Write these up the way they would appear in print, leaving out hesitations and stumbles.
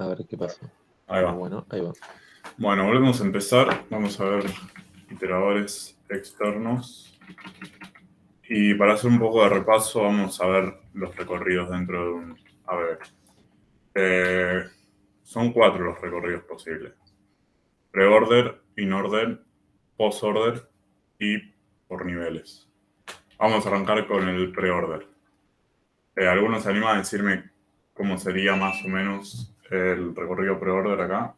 A ver qué pasó. Ahí va. Bueno, ahí va. Bueno, volvemos a empezar. Vamos a ver iteradores externos. Y para hacer un poco de repaso, vamos a ver los recorridos dentro de un ABB. Son 4 los recorridos posibles. Pre-order, in-order, post-order y por niveles. Vamos a arrancar con el pre-order. ¿Algunos se animan a decirme cómo sería más o menos el recorrido pre-order acá?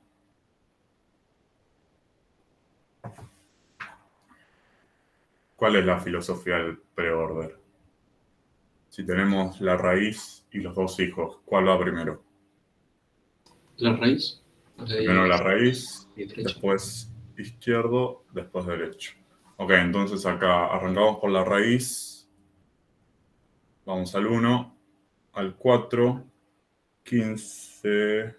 ¿Cuál es la filosofía del pre-order? Si tenemos la raíz y los dos hijos, ¿cuál va primero? La raíz. Primero la raíz, y derecha. después izquierdo, después derecho. Ok, entonces acá arrancamos por la raíz. Vamos al 1, al 4, 15,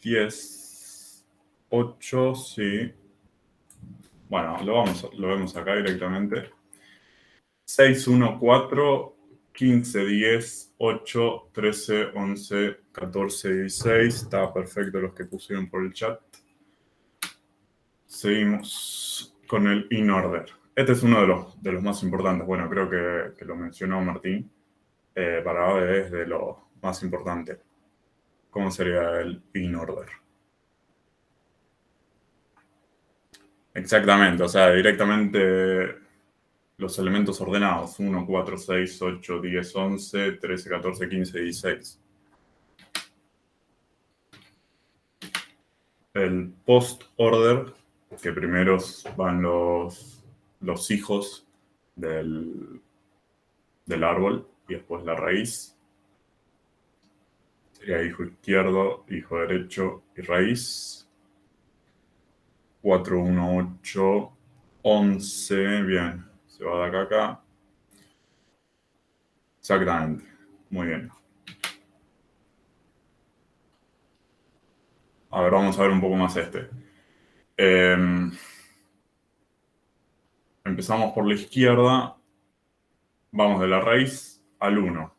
10, 8, sí. Bueno, lo vemos acá directamente. 6, 1, 4, 15, 10, 8, 13, 11, 14, 16. Está perfecto los que pusieron por el chat. Seguimos con el in-order. Este es uno de los más importantes. Bueno, creo que lo mencionó Martín. Para ABB es de lo más importante. ¿Cómo sería el in-order? Exactamente, o sea, directamente los elementos ordenados. 1, 4, 6, 8, 10, 11, 13, 14, 15, 16. El post-order, que primero van los hijos del árbol y después la raíz. Sería hijo izquierdo, hijo derecho y raíz. 4, 1, 8, 11. Bien, se va de acá a acá. Exactamente. Muy bien. A ver, vamos a ver un poco más este. Empezamos por la izquierda. Vamos de la raíz al 1.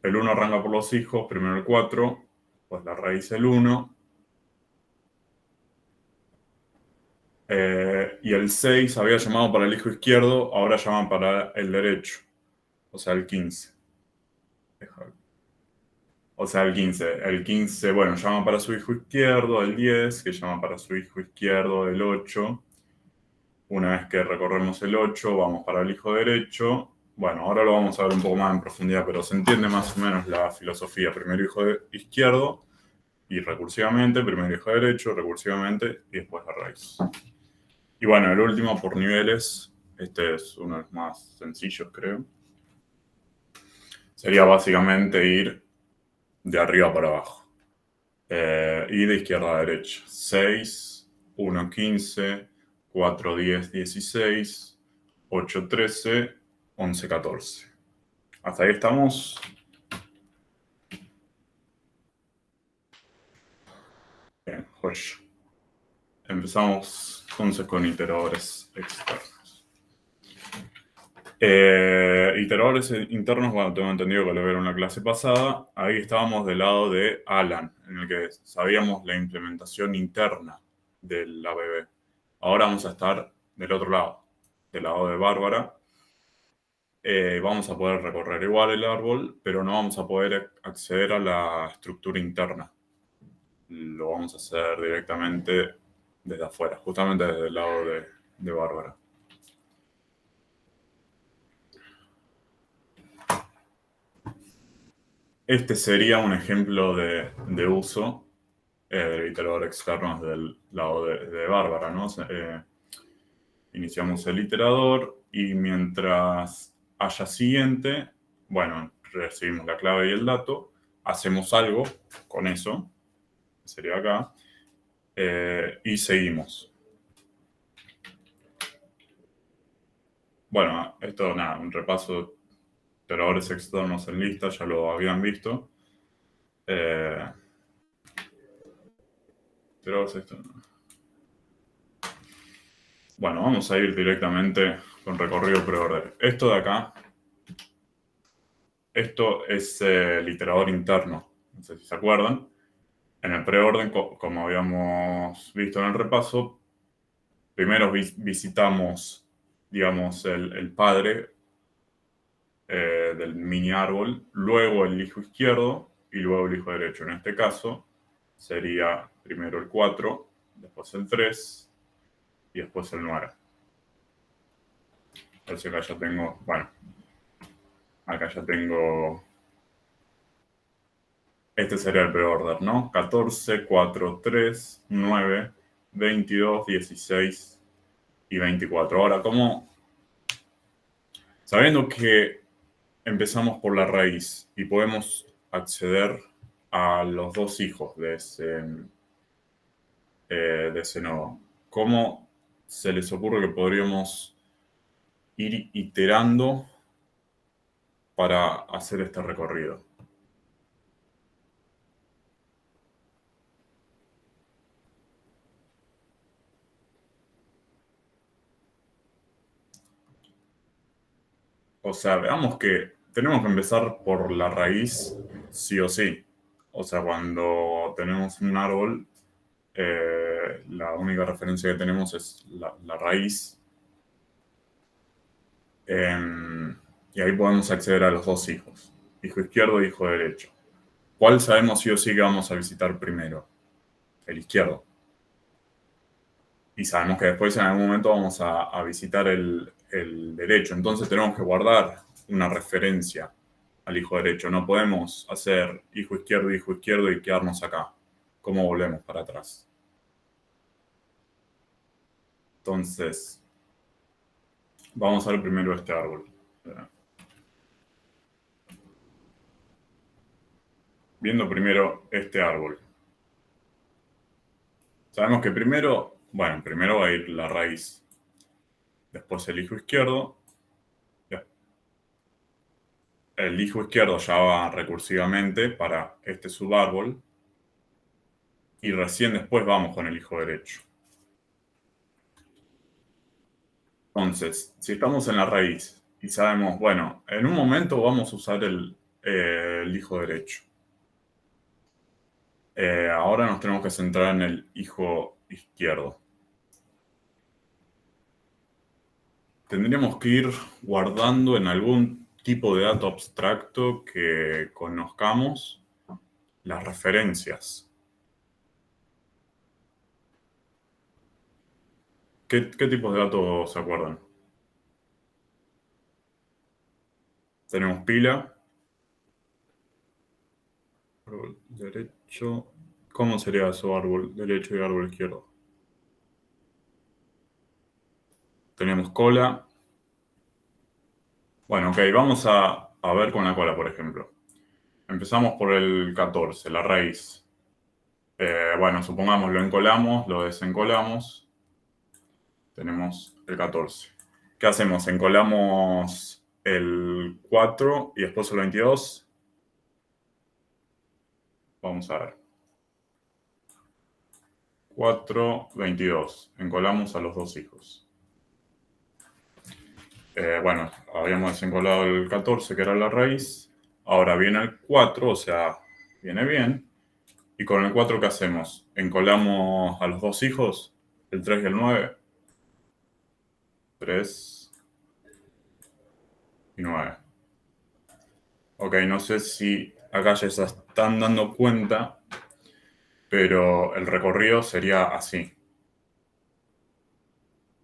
El 1 arranca por los hijos, primero el 4, pues la raíz el 1. Y el 6 había llamado para el hijo izquierdo, ahora llaman para el derecho. O sea, el 15. O sea, el 15. El 15, bueno, llama para su hijo izquierdo, el 10, que llama para su hijo izquierdo, el 8. Una vez que recorremos el 8, vamos para el hijo derecho. Bueno, ahora lo vamos a ver un poco más en profundidad, pero se entiende más o menos la filosofía. Primero hijo izquierdo y recursivamente, primero hijo derecho, recursivamente y después la raíz. Y bueno, el último por niveles, este es uno de los más sencillos, creo. Sería básicamente ir de arriba para abajo. Y de izquierda a derecha. 6, 1, 15, 4, 10, 16, 8, 13, 11, 14. Hasta ahí estamos. Bien, joya. Empezamos entonces con iteradores externos. Iteradores internos, bueno, tengo entendido que lo vieron en la clase pasada. Ahí estábamos del lado de Alan, en el que sabíamos la implementación interna del ABB. Ahora vamos a estar del otro lado, del lado de Bárbara. Vamos a poder recorrer igual el árbol, pero no vamos a poder acceder a la estructura interna. Lo vamos a hacer directamente desde afuera, justamente desde el lado de Bárbara. Este sería un ejemplo de uso del iterador externo del lado de Bárbara, ¿no? Iniciamos el iterador y mientras haya siguiente, bueno, recibimos la clave y el dato, hacemos algo con eso, que sería acá, y seguimos. Bueno, esto nada, un repaso de iteradores externos en lista, ya lo habían visto. Iteradores externos. Bueno, vamos a ir directamente con recorrido preorder. Esto de acá, esto es el iterador interno. No sé si se acuerdan. En el preorden, como habíamos visto en el repaso, primero visitamos, digamos, el padre del mini árbol, luego el hijo izquierdo y luego el hijo derecho. En este caso sería primero el 4, después el 3 y después el 9. Entonces acá ya tengo, bueno, acá ya tengo, este sería el preorder, ¿no? 14, 4, 3, 9, 22, 16 y 24. Ahora, ¿cómo? Sabiendo que empezamos por la raíz y podemos acceder a los dos hijos de ese nodo, ¿cómo se les ocurre que podríamos ir iterando para hacer este recorrido? O sea, veamos que tenemos que empezar por la raíz sí o sí. O sea, cuando tenemos un árbol, la única referencia que tenemos es la raíz. Y ahí podemos acceder a los dos hijos, hijo izquierdo y hijo derecho. ¿Cuál sabemos sí o sí que vamos a visitar primero? El izquierdo. Y sabemos que después en algún momento vamos a visitar el derecho. Entonces tenemos que guardar una referencia al hijo derecho. No podemos hacer hijo izquierdo y quedarnos acá. ¿Cómo volvemos para atrás? Entonces, vamos a ver primero este árbol. Viendo primero este árbol. Sabemos que primero va a ir la raíz. Después el hijo izquierdo. El hijo izquierdo ya va recursivamente para este subárbol. Y recién después vamos con el hijo derecho. Entonces, si estamos en la raíz y sabemos, bueno, en un momento vamos a usar el hijo derecho. Ahora nos tenemos que centrar en el hijo izquierdo. Tendríamos que ir guardando en algún tipo de dato abstracto que conozcamos las referencias. ¿Qué tipos de datos se acuerdan? Tenemos pila, árbol derecho. ¿Cómo sería su árbol derecho y árbol izquierdo? Tenemos cola. Bueno, ok, vamos a ver con la cola, por ejemplo. Empezamos por el 14, la raíz. Bueno, supongamos lo encolamos, lo desencolamos. Tenemos el 14. ¿Qué hacemos? Encolamos el 4 y después el 22. Vamos a ver. 4, 22. Encolamos a los dos hijos. Bueno, habíamos desencolado el 14, que era la raíz. Ahora viene el 4, o sea, viene bien. Y con el 4, ¿qué hacemos? Encolamos a los dos hijos, el 3 y el 9. 3 y 9. Ok, no sé si acá ya se están dando cuenta, pero el recorrido sería así.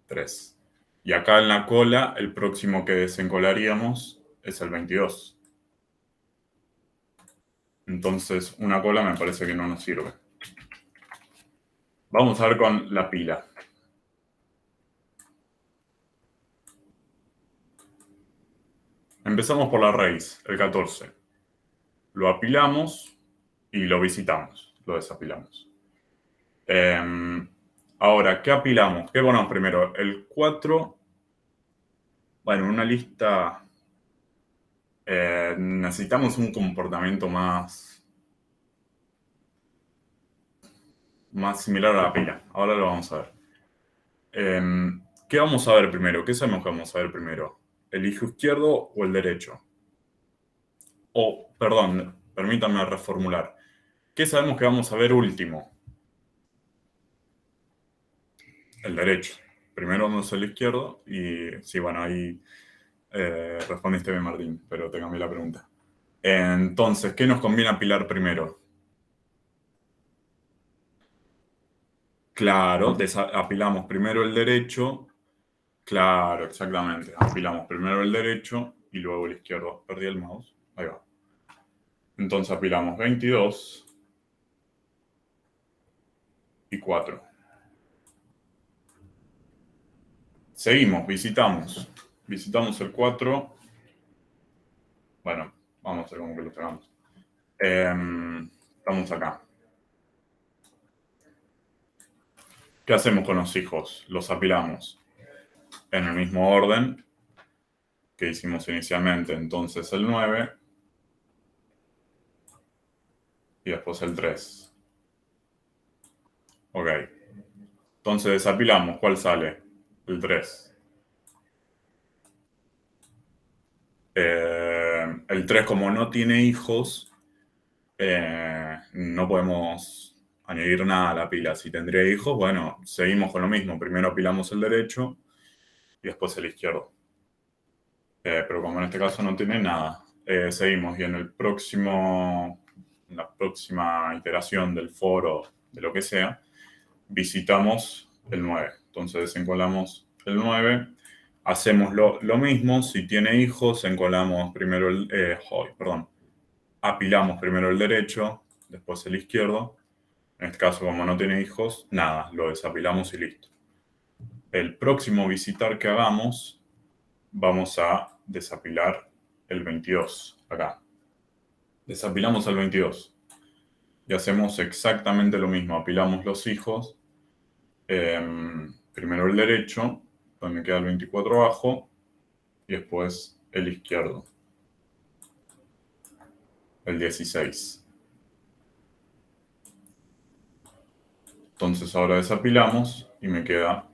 3. Y acá en la cola, el próximo que desencolaríamos es el 22. Entonces, una cola me parece que no nos sirve. Vamos a ver con la pila. Empezamos por la raíz, el 14. Lo apilamos y lo visitamos, lo desapilamos. Ahora, ¿qué apilamos? ¿Qué ponemos primero? El 4. Bueno, una lista. Necesitamos un comportamiento más similar a la pila. Ahora lo vamos a ver. ¿Qué vamos a ver primero? ¿Qué sabemos que vamos a ver primero? ¿El hijo izquierdo o el derecho? O, perdón, permítanme reformular. ¿Qué sabemos que vamos a ver último? El derecho. Primero vamos al izquierdo y sí, bueno, ahí respondiste bien, Martín, pero te cambié la pregunta. Entonces, ¿qué nos conviene apilar primero? Claro, apilamos primero el derecho. Claro, exactamente. Apilamos primero el derecho y luego el izquierdo. Perdí el mouse. Ahí va. Entonces apilamos 22 y 4. Seguimos, visitamos. Visitamos el 4. Bueno, vamos a hacer como que lo pegamos. Estamos acá. ¿Qué hacemos con los hijos? Los apilamos en el mismo orden que hicimos inicialmente. Entonces el 9 y después el 3. Ok. Entonces desapilamos. ¿Cuál sale? El 3. El 3, como no tiene hijos, no podemos añadir nada a la pila. Si tendría hijos, bueno, seguimos con lo mismo. Primero apilamos el derecho y después el izquierdo. Pero como en este caso no tiene nada, seguimos. Y en la próxima iteración del foro, de lo que sea, visitamos el 9. Entonces desencolamos el 9. Hacemos lo mismo. Si tiene hijos, encolamos primero apilamos primero el derecho, después el izquierdo. En este caso, como no tiene hijos, nada, lo desapilamos y listo. El próximo visitar que hagamos, vamos a desapilar el 22, acá. Desapilamos el 22 y hacemos exactamente lo mismo. Apilamos los hijos, primero el derecho, donde queda el 24 abajo, y después el izquierdo, el 16. Entonces ahora desapilamos y me queda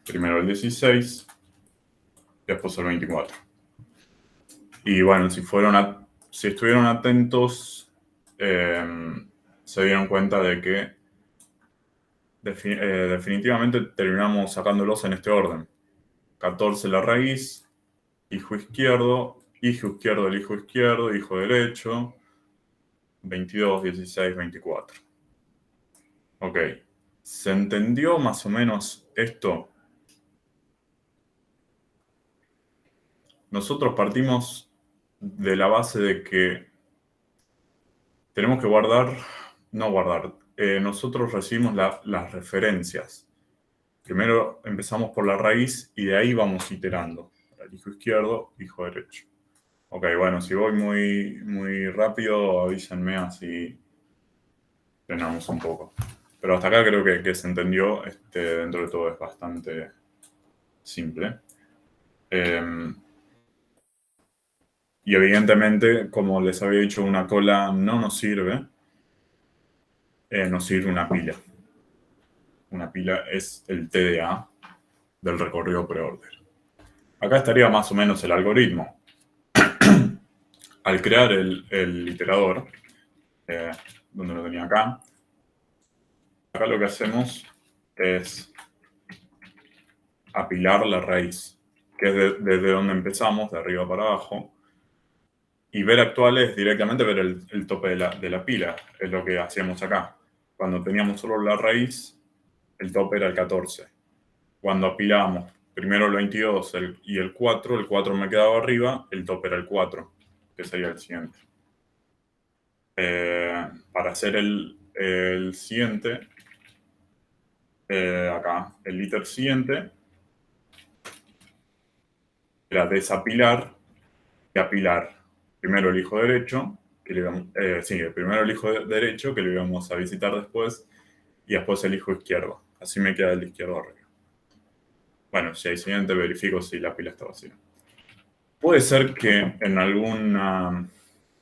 primero el 16 y después el 24. Y bueno, si estuvieron atentos, se dieron cuenta de que definitivamente terminamos sacándolos en este orden. 14 la raíz, hijo izquierdo, el hijo izquierdo, hijo derecho, 22, 16, 24. Ok, ¿se entendió más o menos esto? Nosotros partimos de la base de que tenemos que nosotros recibimos las referencias. Primero empezamos por la raíz y de ahí vamos iterando. El hijo izquierdo, hijo derecho. Ok, bueno, si voy muy, muy rápido, avísenme así frenamos un poco. Pero hasta acá creo que se entendió. Dentro de todo es bastante simple. Y evidentemente, como les había dicho, una cola no nos sirve. Nos sirve una pila. Una pila es el TDA del recorrido preorder. Acá estaría más o menos el algoritmo. Al crear el iterador, donde lo tenía acá lo que hacemos es apilar la raíz, que es desde donde empezamos, de arriba para abajo, y ver actuales directamente ver el tope de la pila, es lo que hacíamos acá. Cuando teníamos solo la raíz, el tope era el 14. Cuando apilamos primero el 22 y el 4 me quedaba arriba, el tope era el 4, que sería el siguiente. Para hacer el siguiente, acá, el íter siguiente, era desapilar y apilar. Primero el hijo derecho, primero el hijo derecho, que lo íbamos a visitar después, y después el hijo izquierdo. Así me queda el izquierdo arriba. Bueno, si hay siguiente, verifico si la pila está vacía. Puede ser que en alguna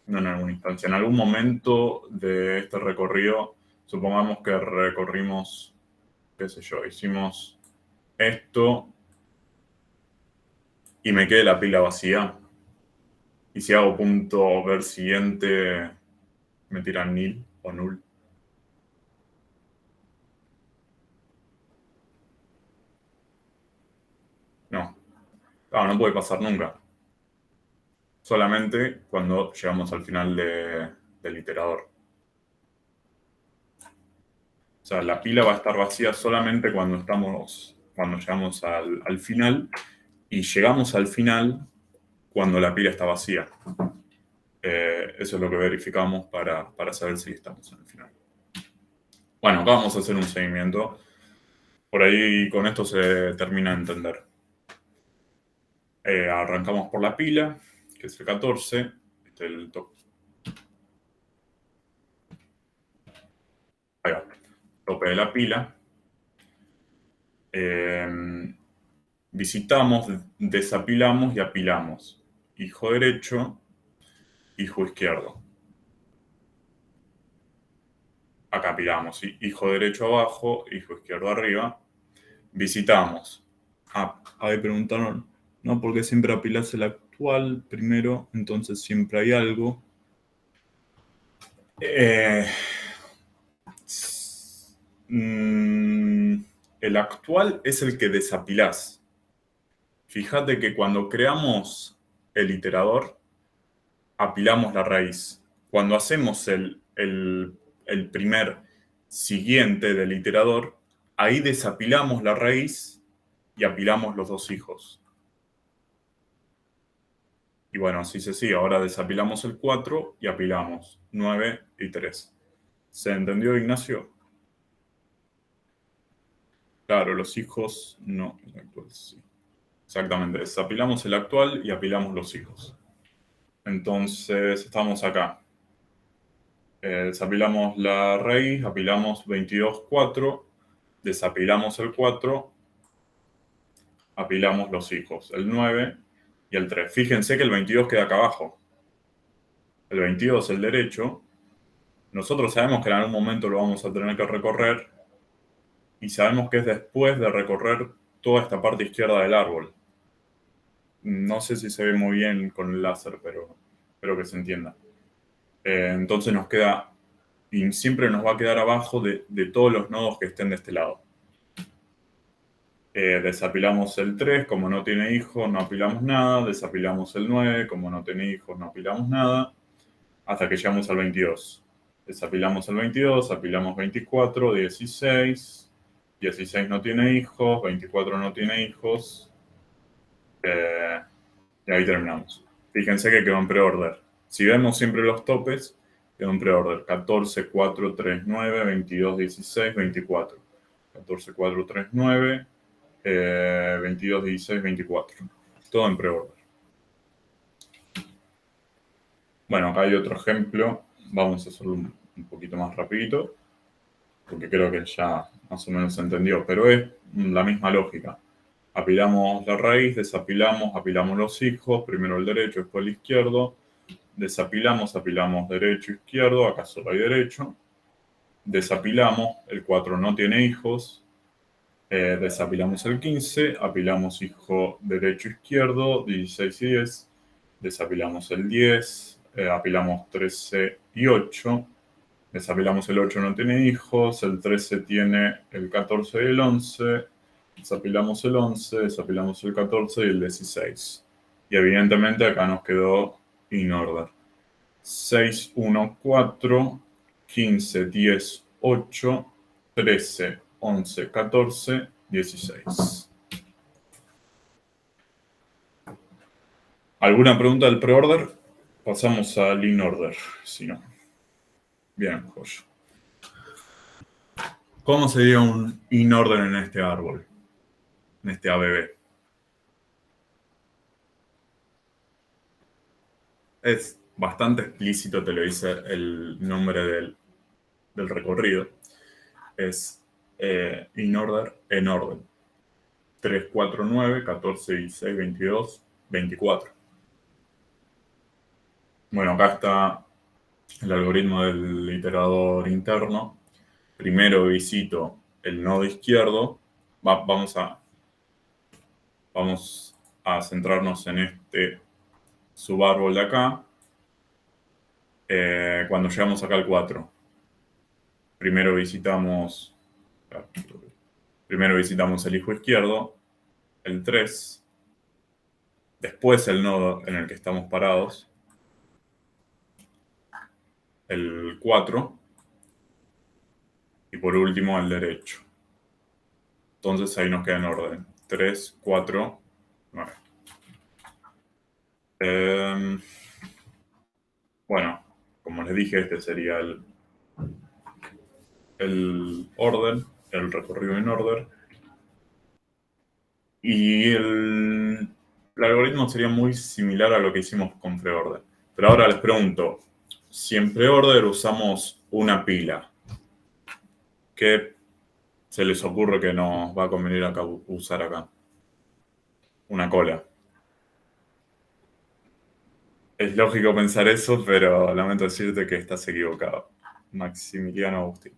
instancia, en algún momento de este recorrido, supongamos que recorrimos, qué sé yo, hicimos esto y me quede la pila vacía. Y si hago punto ver siguiente, me tiran nil o null. Claro, no puede pasar nunca. Solamente cuando llegamos al final del iterador. O sea, la pila va a estar vacía solamente cuando llegamos al final, y llegamos al final cuando la pila está vacía. Eso es lo que verificamos para saber si estamos en el final. Bueno, acá vamos a hacer un seguimiento. Por ahí con esto se termina de entender. Arrancamos por la pila, que es el 14. Este es el ahí va, tope de la pila. Visitamos, desapilamos y apilamos. Hijo derecho, hijo izquierdo. Acá apilamos, ¿sí? Hijo derecho abajo, hijo izquierdo arriba. Visitamos. Ahí preguntaron, ¿no? ¿Por qué siempre apilás el actual primero? Entonces siempre hay algo. El actual es el que desapilás. Fíjate que cuando creamos el iterador, apilamos la raíz. Cuando hacemos el primer siguiente del iterador, ahí desapilamos la raíz y apilamos los dos hijos. Y bueno, así se sigue. Ahora desapilamos el 4 y apilamos 9 y 3. ¿Se entendió, Ignacio? Claro, los hijos no, el actual sí. Exactamente, desapilamos el actual y apilamos los hijos. Entonces, estamos acá. Desapilamos la raíz, apilamos 22, 4, desapilamos el 4, apilamos los hijos, el 9 y el 3. Fíjense que el 22 queda acá abajo. El 22, el derecho. Nosotros sabemos que en algún momento lo vamos a tener que recorrer, y sabemos que es después de recorrer toda esta parte izquierda del árbol. No sé si se ve muy bien con el láser, pero espero que se entienda. Entonces nos queda, y siempre nos va a quedar abajo de todos los nodos que estén de este lado. Desapilamos el 3, como no tiene hijos, no apilamos nada. Desapilamos el 9, como no tiene hijos, no apilamos nada. Hasta que llegamos al 22. Desapilamos el 22, apilamos 24, 16. 16 no tiene hijos, 24 no tiene hijos. Y ahí terminamos. Fíjense que quedó en preorder. Si vemos siempre los topes, quedó en preorder. 14, 4, 3, 9, 22, 16, 24. 14, 4, 3, 9, 22, 16, 24. Todo en preorder. Bueno, acá hay otro ejemplo. Vamos a hacerlo un poquito más rapidito, porque creo que ya más o menos se entendió, pero es la misma lógica. Apilamos la raíz, desapilamos, apilamos los hijos, primero el derecho, después el izquierdo. Desapilamos, apilamos derecho, izquierdo, acá solo hay derecho. Desapilamos, el 4 no tiene hijos. Desapilamos el 15, apilamos hijo derecho, izquierdo, 16 y 10. Desapilamos el 10, apilamos 13 y 8. Desapilamos el 8, no tiene hijos. El 13 tiene el 14 y el 11. Desapilamos el 11, desapilamos el 14 y el 16. Y evidentemente acá nos quedó in order. 6, 1, 4, 15, 10, 8, 13, 11, 14, 16. ¿Alguna pregunta del preorder? Pasamos al in order, si no. Bien, joya. ¿Cómo sería un in order en este árbol? En este ABB. Es bastante explícito, te lo dice el nombre del recorrido. Es in order, en orden. 3, 4, 9, 14, 16, 22, 24. Bueno, acá está el algoritmo del iterador interno. Primero visito el nodo izquierdo. Vamos a centrarnos en este subárbol de acá. Cuando llegamos acá al 4, primero visitamos el hijo izquierdo, el 3, después el nodo en el que estamos parados, el 4, y por último el derecho. Entonces ahí nos queda en orden 3, 4, 9. Bueno, como les dije, este sería el orden, el recorrido en orden. Y el algoritmo sería muy similar a lo que hicimos con preorder. Pero ahora les pregunto, si en preorder usamos una pila, ¿qué se les ocurre que nos va a convenir acá usar acá? Una cola. Es lógico pensar eso, pero lamento decirte que estás equivocado. Maximiliano Agustín.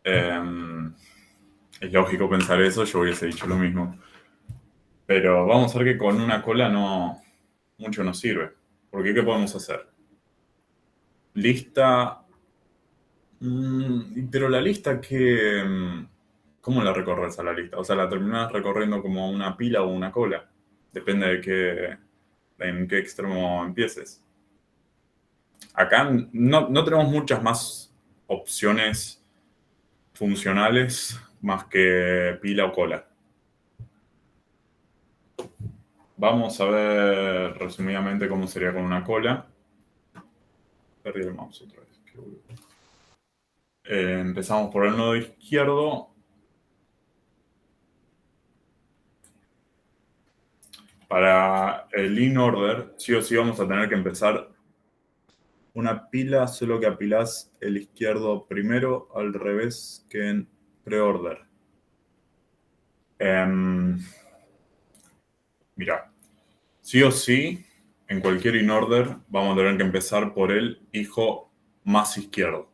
Es lógico pensar eso, yo hubiese dicho lo mismo. Pero vamos a ver que con una cola no mucho nos sirve. Porque ¿qué podemos hacer? Lista. Pero la lista que. ¿Cómo la recorres a la lista? O sea, la terminás recorriendo como una pila o una cola. Depende en qué extremo empieces. Acá no tenemos muchas más opciones funcionales más que pila o cola. Vamos a ver resumidamente cómo sería con una cola. Perdí el mouse otra vez. Empezamos por el nodo izquierdo. Para el in order, sí o sí vamos a tener que empezar una pila, solo que apilás el izquierdo primero al revés que en preorder. Mira, sí o sí, en cualquier in order vamos a tener que empezar por el hijo más izquierdo.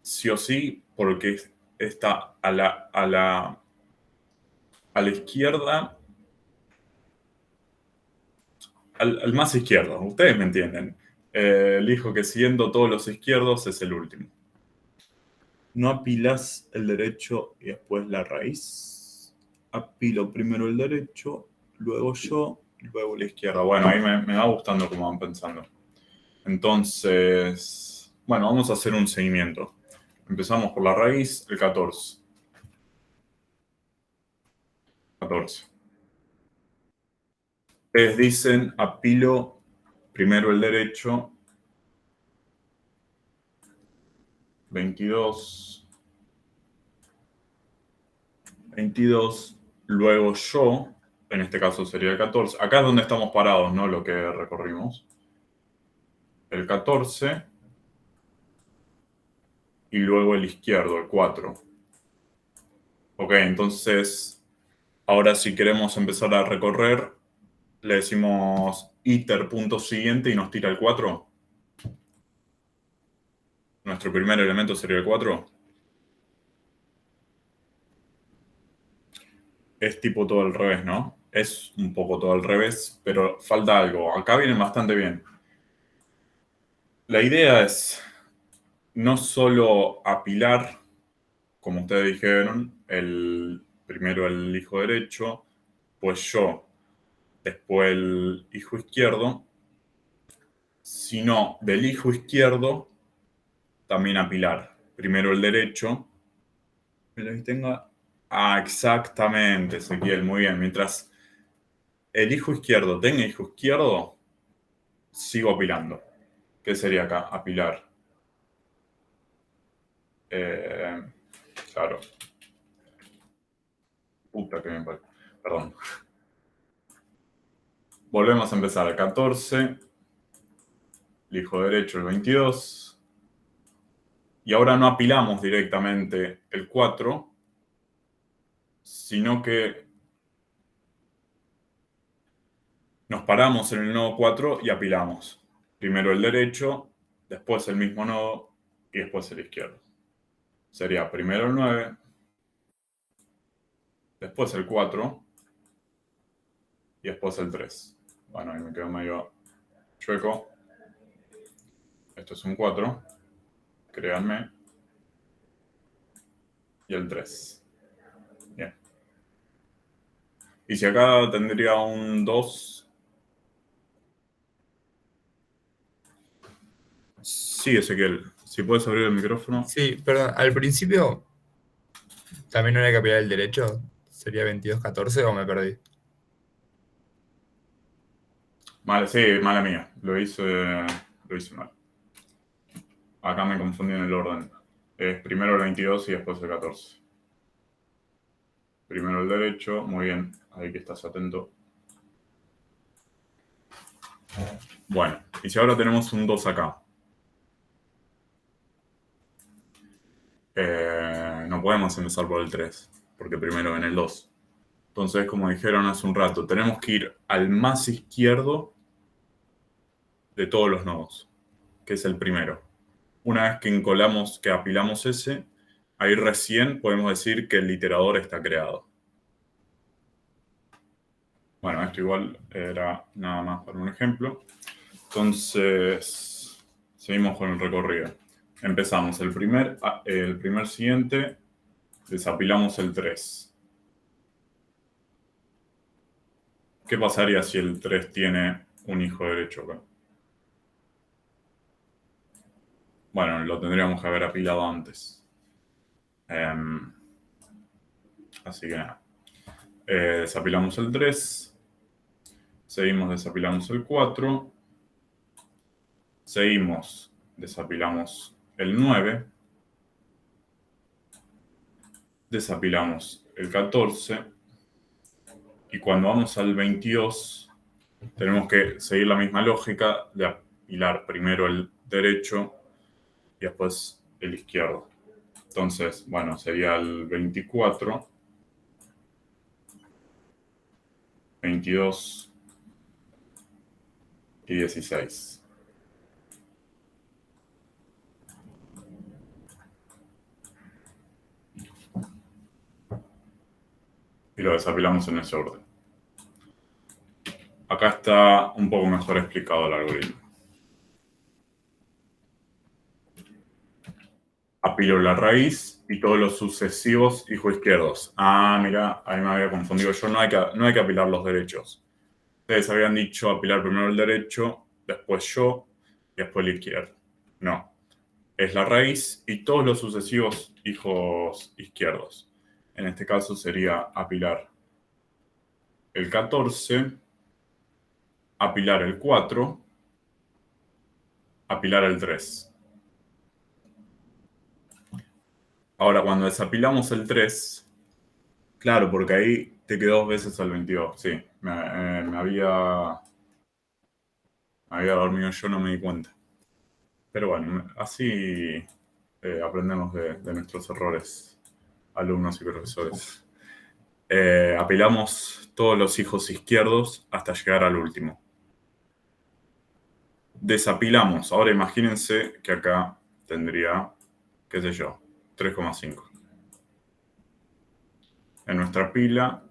Sí o sí, porque está a la izquierda, al más izquierdo. Ustedes me entienden. El hijo que siguiendo todos los izquierdos es el último. No apilás el derecho y después la raíz. Apilo primero el derecho, luego yo, luego la izquierda. Bueno, ahí me va gustando cómo van pensando. Entonces, bueno, vamos a hacer un seguimiento. Empezamos por la raíz, el 14. 14. Ustedes dicen, apilo primero el derecho, 22. 22, luego yo, en este caso sería el 14. Acá es donde estamos parados, ¿no? Lo que recorrimos. El 14 y luego el izquierdo, el 4. Ok, entonces, ahora si queremos empezar a recorrer, le decimos iter punto siguiente y nos tira el 4. Nuestro primer elemento sería el 4. Es tipo todo al revés, ¿no? Es un poco todo al revés, pero falta algo. Acá viene bastante bien. La idea es no solo apilar, como ustedes dijeron, primero el hijo derecho, pues yo, después el hijo izquierdo, sino del hijo izquierdo también apilar. Primero el derecho. Mientras tenga. Ah, exactamente, Ezequiel, muy bien. Mientras el hijo izquierdo tenga hijo izquierdo, sigo apilando. ¿Qué sería acá? Apilar. Eh, claro. Puta que me parió. Perdón. Volvemos a empezar. El 14. El hijo derecho el 22. Y ahora no apilamos directamente el 4, sino que nos paramos en el nodo 4 y apilamos. Primero el derecho, después el mismo nodo y después el izquierdo. Sería primero el 9, después el 4 y después el 3. Bueno, ahí me quedo medio chueco. Esto es un 4, créanme. Y el 3. Bien. Y si acá tendría un 2. Sí, Ezequiel, si puedes abrir el micrófono. Sí, perdón, al principio también no era que apilar el derecho. ¿Sería 22-14 o me perdí? Sí, mala mía. Lo hice mal. Acá me confundí en el orden. Es primero el 22 y después el 14. Primero el derecho, muy bien. Ahí que estás atento. Bueno, y si ahora tenemos un 2 acá. No podemos empezar por el 3, porque primero viene el 2. Entonces, como dijeron hace un rato, tenemos que ir al más izquierdo de todos los nodos, que es el primero. Una vez que encolamos, que apilamos ese, ahí recién podemos decir que el iterador está creado. Bueno, esto igual era nada más para un ejemplo. Entonces, seguimos con el recorrido. Empezamos el primer siguiente, desapilamos el 3. ¿Qué pasaría si el 3 tiene un hijo derecho acá? Bueno, lo tendríamos que haber apilado antes. Así que nada. Desapilamos el 3. Seguimos, desapilamos el 4. Seguimos, desapilamos el 9. Desapilamos el 14. Y cuando vamos al 22, tenemos que seguir la misma lógica de apilar primero el derecho y después el izquierdo. Entonces, bueno, sería el 24, 22 y 16. Y lo desapilamos en ese orden. Acá está un poco mejor explicado el algoritmo. Apilo la raíz y todos los sucesivos hijos izquierdos. Ah, mira, ahí me había confundido yo. No hay que apilar los derechos. Ustedes habían dicho apilar primero el derecho, después yo y después el izquierdo. No. Es la raíz y todos los sucesivos hijos izquierdos. En este caso sería apilar el 14, apilar el 4, apilar el 3. Ahora, cuando desapilamos el 3, claro, porque ahí te quedó 2 veces al 22. Sí, me había dormido yo, no me di cuenta. Pero bueno, así aprendemos de nuestros errores, alumnos y profesores. Apilamos todos los hijos izquierdos hasta llegar al último. Desapilamos. Ahora imagínense que acá tendría, qué sé yo, 3,5. En nuestra pila,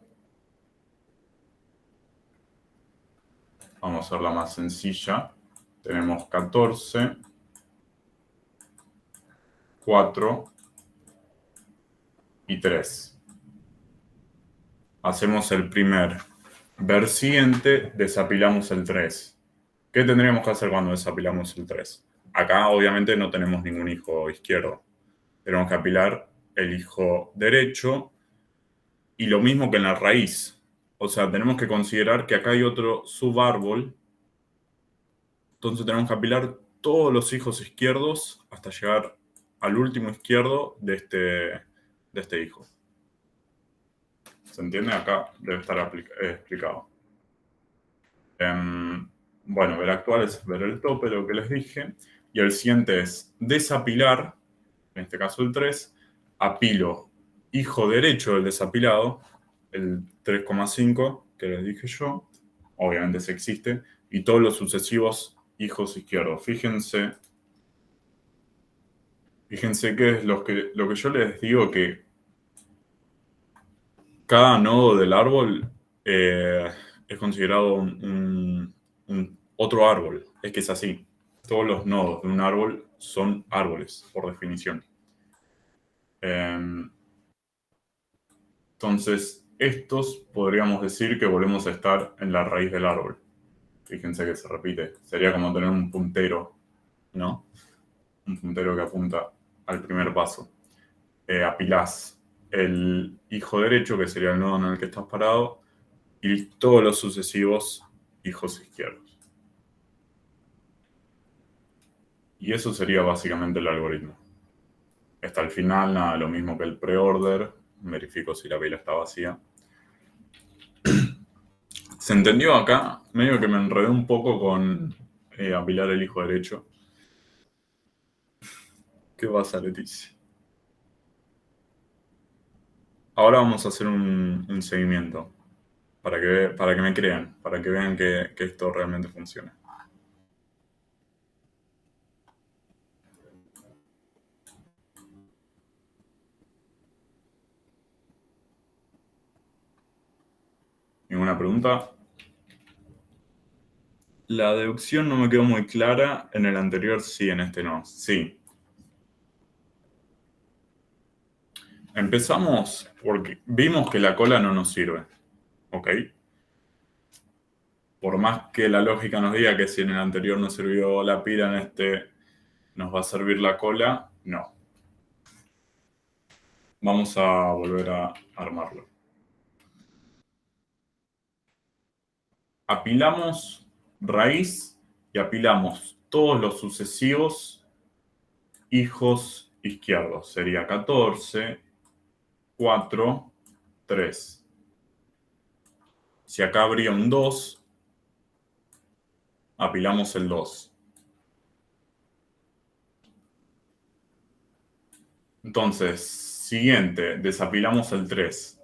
vamos a hacerla más sencilla. Tenemos 14, 4 y 3. Hacemos el primer ver siguiente, desapilamos el 3. ¿Qué tendríamos que hacer cuando desapilamos el 3? Acá obviamente no tenemos ningún hijo izquierdo. Tenemos que apilar el hijo derecho y lo mismo que en la raíz. O sea, tenemos que considerar que acá hay otro subárbol. Entonces tenemos que apilar todos los hijos izquierdos hasta llegar al último izquierdo de este hijo. ¿Se entiende? Acá debe estar explicado. Bueno, ver actual es ver el tope, lo que les dije. Y el siguiente es desapilar, en este caso el 3, apilo hijo derecho del desapilado, el 3,5 que les dije yo, obviamente ese existe, y todos los sucesivos hijos izquierdos. Fíjense que es lo que yo les digo, que cada nodo del árbol es considerado un otro árbol. Es que es así. Todos los nodos de un árbol son árboles, por definición. Entonces, estos podríamos decir que volvemos a estar en la raíz del árbol. Fíjense que se repite. Sería como tener un puntero, ¿no? Un puntero que apunta al primer paso. Apilás el hijo derecho, que sería el nodo en el que estás parado, y todos los sucesivos hijos izquierdos. Y eso sería básicamente el algoritmo. Hasta el final, nada, lo mismo que el pre-order. Verifico si la pila está vacía. ¿Se entendió acá? Medio que me enredé un poco con apilar el hijo derecho. ¿Qué pasa, Leticia? Ahora vamos a hacer un seguimiento para que me crean, para que vean que esto realmente funciona. ¿Ninguna pregunta? La deducción no me quedó muy clara. En el anterior sí, en este no. Sí. Empezamos porque vimos que la cola no nos sirve. ¿Ok? Por más que la lógica nos diga que si en el anterior nos sirvió la pila, en este nos va a servir la cola, no. Vamos a volver a armarlo. Apilamos raíz y apilamos todos los sucesivos hijos izquierdos. Sería 14, 4, 3. Si acá habría un 2, apilamos el 2. Entonces, siguiente, desapilamos el 3.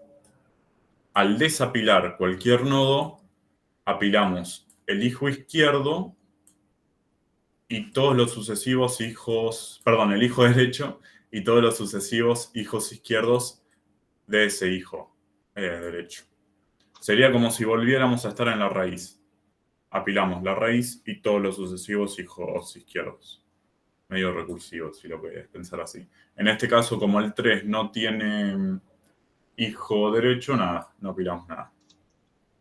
Al desapilar cualquier nodo, apilamos el hijo izquierdo y todos los sucesivos hijos, perdón, el hijo derecho y todos los sucesivos hijos izquierdos de ese hijo derecho. Sería como si volviéramos a estar en la raíz. Apilamos la raíz y todos los sucesivos hijos izquierdos. Medio recursivo, si lo puedes pensar así. En este caso, como el 3 no tiene hijo derecho, nada, no apilamos nada.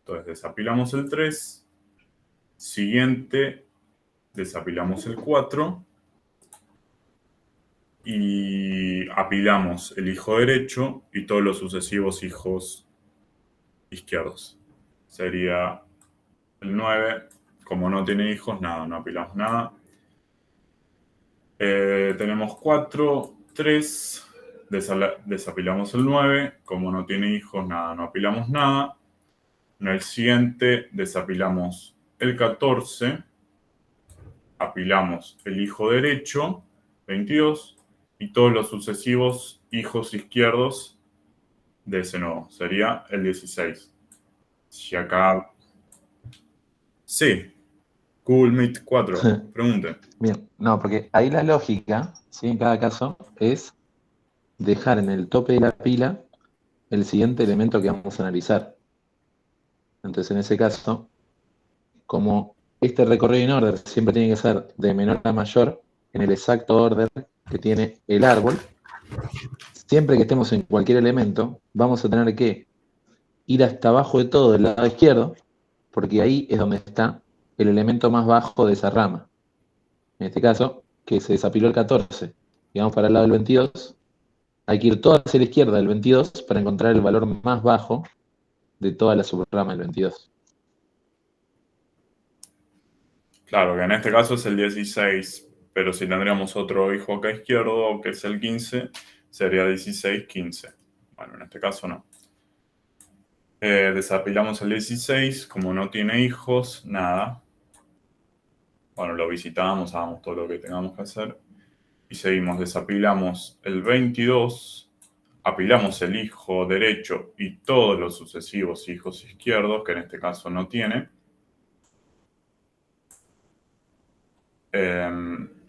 Entonces desapilamos el 3. Siguiente, desapilamos el 4. Y apilamos el hijo derecho y todos los sucesivos hijos izquierdos. Sería el 9. Como no tiene hijos, nada, no apilamos nada. Tenemos 4, 3. Desapilamos el 9. Como no tiene hijos, nada, no apilamos nada. En el siguiente desapilamos el 14. Apilamos el hijo derecho, 22. Y todos los sucesivos hijos izquierdos de ese nodo. Sería el 16. Si acá... Sí. Google Meet 4. Pregunte. Bien, no, porque ahí la lógica, ¿sí? En cada caso, es dejar en el tope de la pila el siguiente elemento que vamos a analizar. Entonces, en ese caso, como este recorrido en orden siempre tiene que ser de menor a mayor, en el exacto orden que tiene el árbol, siempre que estemos en cualquier elemento, vamos a tener que ir hasta abajo de todo del lado izquierdo, porque ahí es donde está el elemento más bajo de esa rama. En este caso, que se desapiló el 14, y vamos para el lado del 22, hay que ir todo hacia la izquierda del 22 para encontrar el valor más bajo de toda la subrama del 22. Claro, que en este caso es el 16, pero si tendríamos otro hijo acá izquierdo, que es el 15, sería 16, 15. Bueno, en este caso no. Desapilamos el 16, como no tiene hijos, nada. Bueno, lo visitamos, hagamos todo lo que tengamos que hacer. Y seguimos, desapilamos el 22, apilamos el hijo derecho y todos los sucesivos hijos izquierdos, que en este caso no tiene.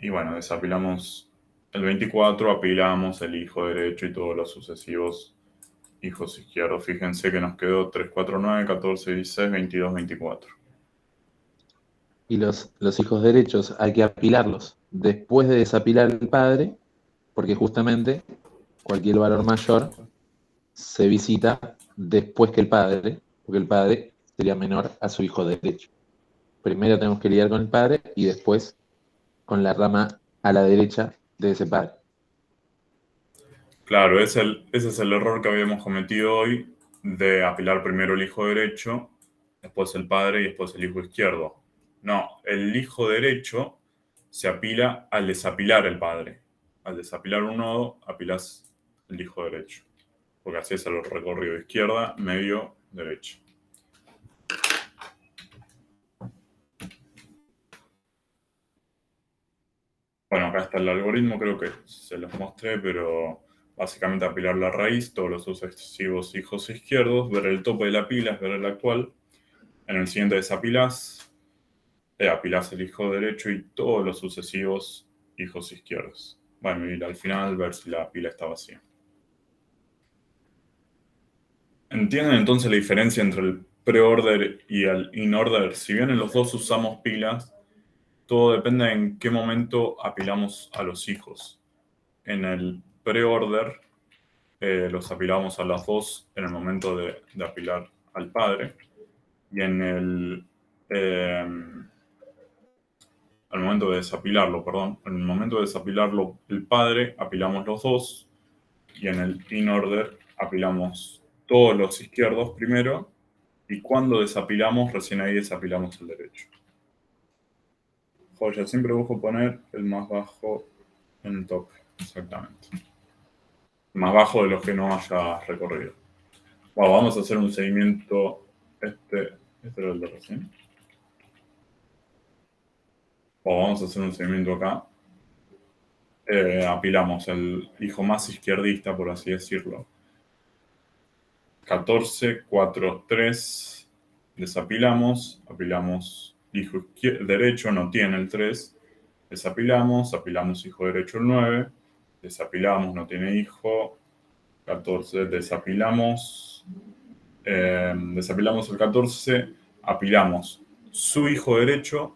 Y bueno, desapilamos el 24, apilamos el hijo derecho y todos los sucesivos hijos izquierdos. Fíjense que nos quedó 3, 4, 9, 14, 16, 22, 24. Y los hijos derechos hay que apilarlos después de desapilar el padre, porque justamente cualquier valor mayor se visita después que el padre, porque el padre sería menor a su hijo derecho. Primero tenemos que lidiar con el padre y después con la rama a la derecha de ese padre. Claro, ese es el error que habíamos cometido hoy de apilar primero el hijo derecho, después el padre y después el hijo izquierdo. No, el hijo derecho se apila al desapilar el padre. Al desapilar un nodo, apilas el hijo derecho. Porque así es el recorrido izquierda, medio, derecha. Bueno, acá está el algoritmo, creo que se los mostré, pero básicamente apilar la raíz, todos los sucesivos hijos izquierdos, ver el tope de la pila, ver el actual. En el siguiente desapilás, apilás el hijo derecho y todos los sucesivos hijos izquierdos. Bueno, y al final ver si la pila está vacía. ¿Entienden entonces la diferencia entre el pre-order y el in-order? Si bien en los dos usamos pilas, todo depende en qué momento apilamos a los hijos. En el pre-order los apilamos a las dos en el momento de apilar al padre. Y en el... al momento de desapilarlo, perdón. En el momento de desapilarlo el padre, apilamos los dos. Y en el in-order apilamos todos los izquierdos primero. Y cuando desapilamos, recién ahí desapilamos el derecho. Joya, siempre busco poner el más bajo en el tope. Exactamente. Más bajo de los que no haya recorrido. Wow, vamos a hacer un seguimiento. Este era el de recién. Wow, vamos a hacer un seguimiento acá. Apilamos el hijo más izquierdista, por así decirlo. 14, 4, 3. Desapilamos. Apilamos hijo derecho, no tiene el 3. Desapilamos. Apilamos hijo derecho el 9. Desapilamos, no tiene hijo. 14, desapilamos. Desapilamos el 14. Apilamos su hijo derecho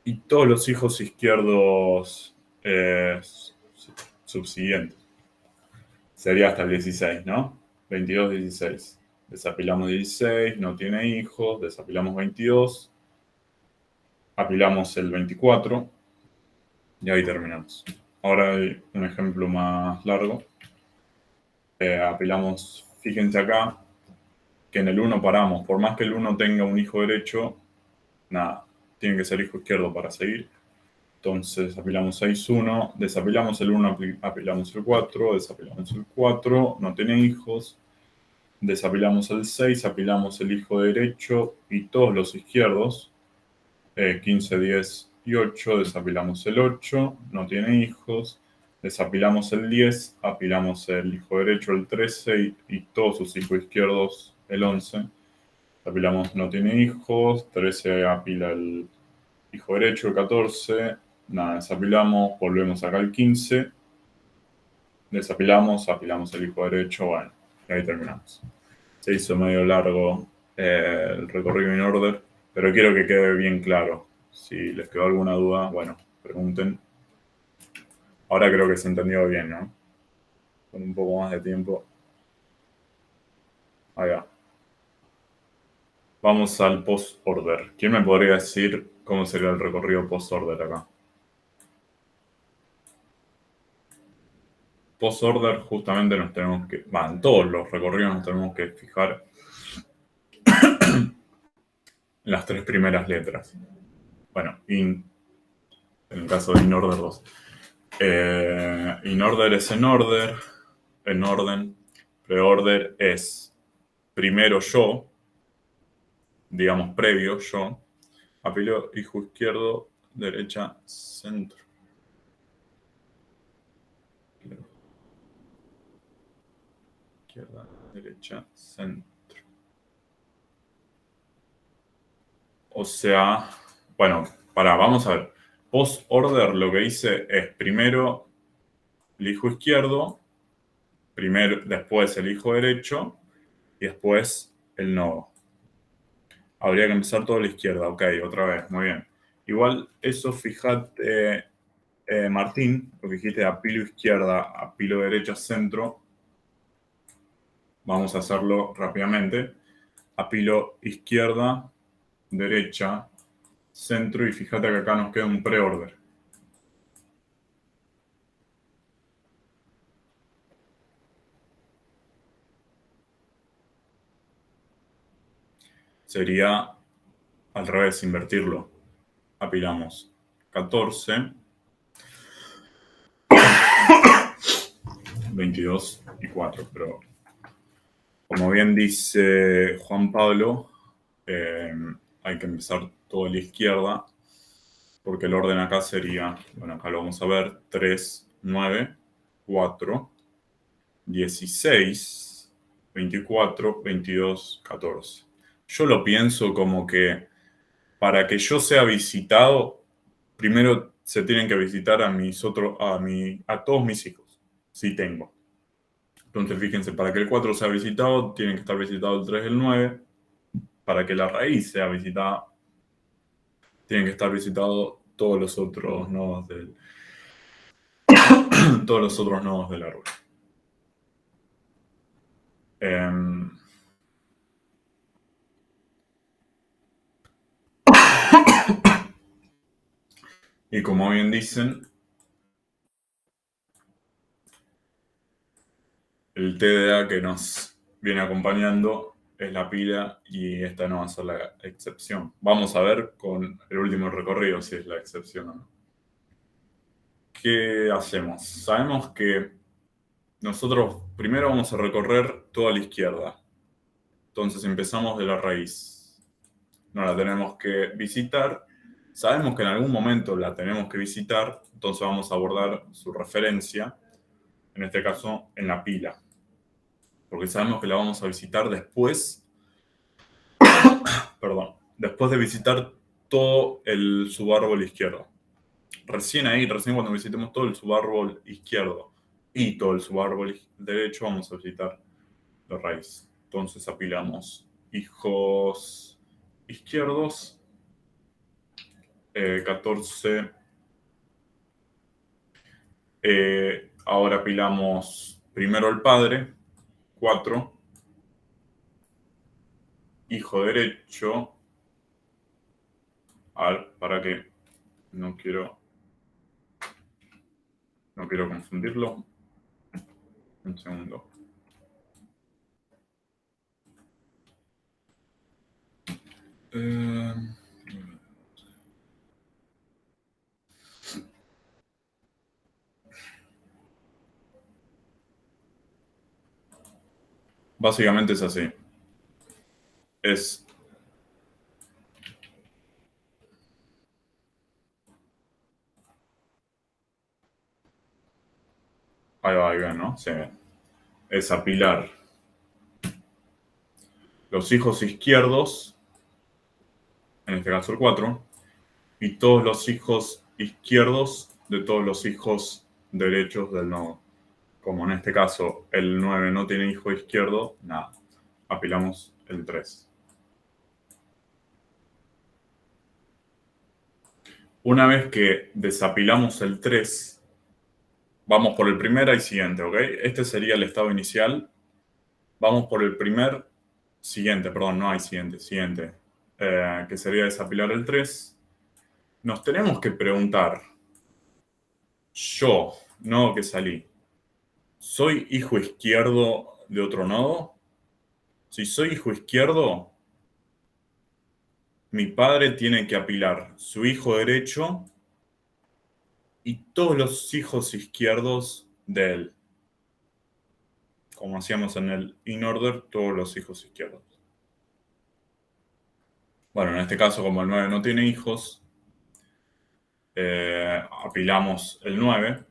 y todos los hijos izquierdos subsiguientes. Sería hasta el 16, ¿no? 22, 16. Desapilamos 16, no tiene hijos. Desapilamos 22. Apilamos el 24. Y ahí terminamos. Ahora hay un ejemplo más largo. Apilamos, fíjense acá, que en el 1 paramos. Por más que el 1 tenga un hijo derecho, nada, tiene que ser hijo izquierdo para seguir. Entonces apilamos 6, 1, desapilamos el 1, apilamos el 4, desapilamos el 4, no tiene hijos. Desapilamos el 6, apilamos el hijo derecho y todos los izquierdos. 15, 10 y 8, desapilamos el 8, no tiene hijos. Desapilamos el 10, apilamos el hijo derecho el 13 y todos sus hijos izquierdos el 11. Apilamos no tiene hijos, 13 apila el hijo derecho el 14. Nada, desapilamos, volvemos acá al 15. Desapilamos, apilamos el hijo derecho, bueno, y ahí terminamos. Se hizo medio largo el recorrido in order, pero quiero que quede bien claro. Si les quedó alguna duda, bueno, pregunten. Ahora creo que se entendió bien, ¿no? Con un poco más de tiempo. Ahí va. Vamos al post-order. ¿Quién me podría decir cómo sería el recorrido post-order acá? Post-order justamente nos tenemos que... en todos los recorridos nos tenemos que fijar en las 3 primeras letras. Bueno, en el caso de in-order 2. In-order es en order, en orden. Pre-order es primero yo, digamos previo yo. Apilo hijo izquierdo, derecha, centro. Izquierda, derecha, centro. O sea, bueno, vamos a ver. Post-order lo que hice es primero el hijo izquierdo, después el hijo derecho y después el nodo. Habría que empezar todo a la izquierda, ok, otra vez, muy bien. Igual eso, fíjate, Martín, lo que dijiste de apilo izquierda, apilo derecha, centro. Vamos a hacerlo rápidamente. Apilo izquierda, derecha, centro, y fíjate que acá nos queda un pre-order. Sería al revés, invertirlo. Apilamos 14, 22 y 4. Pero como bien dice Juan Pablo, hay que empezar todo a la izquierda, porque el orden acá sería, bueno, acá lo vamos a ver, 3, 9, 4, 16, 24, 22, 14. Yo lo pienso como que para que yo sea visitado, primero se tienen que visitar a todos mis hijos, si tengo. Entonces, fíjense, para que el 4 sea visitado, tienen que estar visitados el 3 y el 9. Para que la raíz sea visitada, tienen que estar visitados todos los otros nodos todos los otros nodos del árbol. Y como bien dicen, el TDA que nos viene acompañando es la pila, y esta no va a ser la excepción. Vamos a ver con el último recorrido si es la excepción o no. ¿Qué hacemos? Sabemos que nosotros primero vamos a recorrer toda la izquierda. Entonces empezamos de la raíz. No la tenemos que visitar. Sabemos que en algún momento la tenemos que visitar, entonces vamos a abordar su referencia, en este caso en la pila, porque sabemos que la vamos a visitar después, después de visitar todo el subárbol izquierdo. Recién cuando visitemos todo el subárbol izquierdo y todo el subárbol derecho, vamos a visitar la raíz. Entonces apilamos hijos izquierdos, 14. Ahora apilamos primero el padre, 4. Hijo derecho. A ver, para que no quiero confundirlo. Un segundo. Básicamente es así. Ahí va, ¿no? Sí. Es apilar los hijos izquierdos, en este caso el 4, y todos los hijos izquierdos de todos los hijos derechos del nodo. Como en este caso el 9 no tiene hijo izquierdo, nada. Apilamos el 3. Una vez que desapilamos el 3, vamos por el primer y siguiente, ¿ok? Este sería el estado inicial. Vamos por el primer siguiente, perdón, no hay siguiente, que sería desapilar el 3. Nos tenemos que preguntar, yo, nodo que salí, ¿soy hijo izquierdo de otro nodo? Si soy hijo izquierdo, mi padre tiene que apilar su hijo derecho y todos los hijos izquierdos de él. Como hacíamos en el in-order, todos los hijos izquierdos. Bueno, en este caso, como el 9 no tiene hijos, apilamos el 9,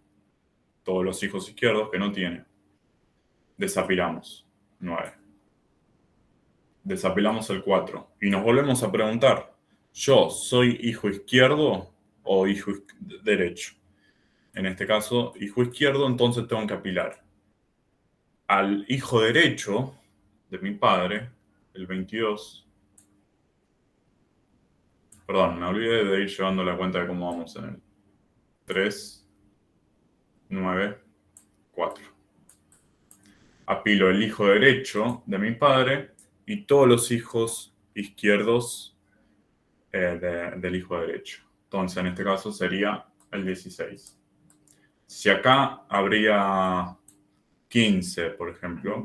todos los hijos izquierdos que no tiene. Desapilamos 9. Desapilamos el 4. Y nos volvemos a preguntar, ¿yo soy hijo izquierdo o hijo derecho? En este caso, hijo izquierdo, entonces tengo que apilar al hijo derecho de mi padre, el 22. Perdón, me olvidé de ir llevando la cuenta de cómo vamos en el 3, 9, 4. apilo el hijo derecho de mi padre y todos los hijos izquierdos del hijo derecho. Entonces, en este caso sería el 16. Si acá habría 15, por ejemplo,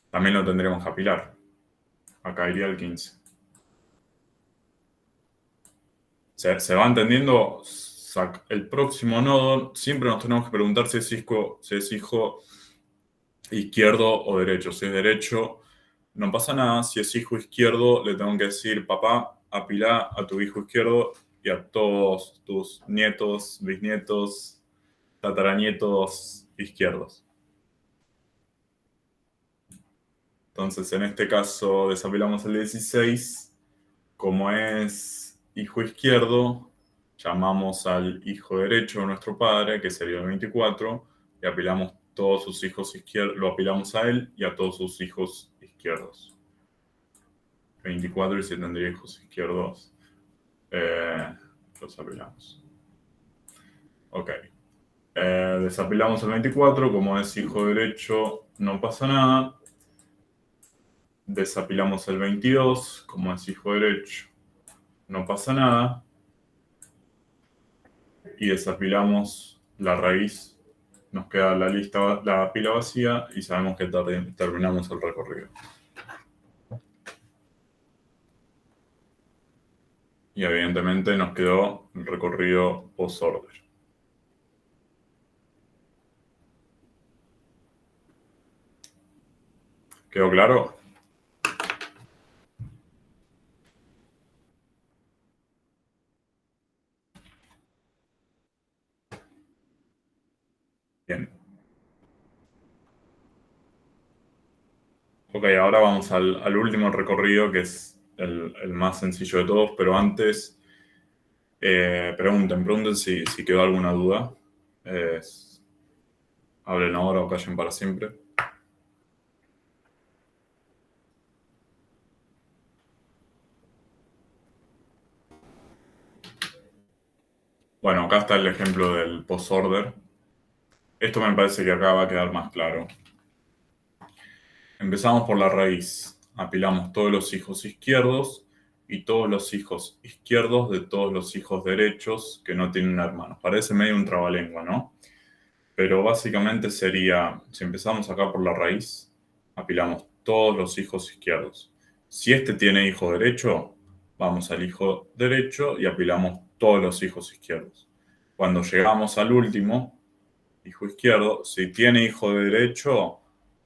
también lo tendremos que apilar. Acá iría el 15. ¿Se va entendiendo? El próximo nodo siempre nos tenemos que preguntar si es hijo izquierdo o derecho. Si es derecho, no pasa nada. Si es hijo izquierdo, le tengo que decir, papá, apilá a tu hijo izquierdo y a todos tus nietos, bisnietos, tataranietos izquierdos. Entonces, en este caso, desapilamos el 16. Como es hijo izquierdo, llamamos al hijo derecho de nuestro padre, que sería el 24, y apilamos todos sus hijos izquierdos, lo apilamos a él y a todos sus hijos izquierdos. 24 y si tendría hijos izquierdos, los apilamos. Ok. Desapilamos el 24, como es hijo derecho, no pasa nada. Desapilamos el 22, como es hijo derecho, no pasa nada. Y desapilamos la raíz. Nos queda la pila vacía y sabemos que terminamos el recorrido. Y evidentemente nos quedó el recorrido post-order. ¿Quedó claro? Bien. Ok, ahora vamos al último recorrido, que es el más sencillo de todos, pero antes pregunten si quedó alguna duda. Hablen ahora o callen para siempre. Bueno, acá está el ejemplo del post-order. Esto me parece que acá va a quedar más claro. Empezamos por la raíz. Apilamos todos los hijos izquierdos y todos los hijos izquierdos de todos los hijos derechos que no tienen hermanos. Parece medio un trabalengua, ¿no? Pero básicamente sería, si empezamos acá por la raíz, apilamos todos los hijos izquierdos. Si este tiene hijo derecho, vamos al hijo derecho y apilamos todos los hijos izquierdos. Cuando llegamos al último, hijo izquierdo, si tiene hijo derecho,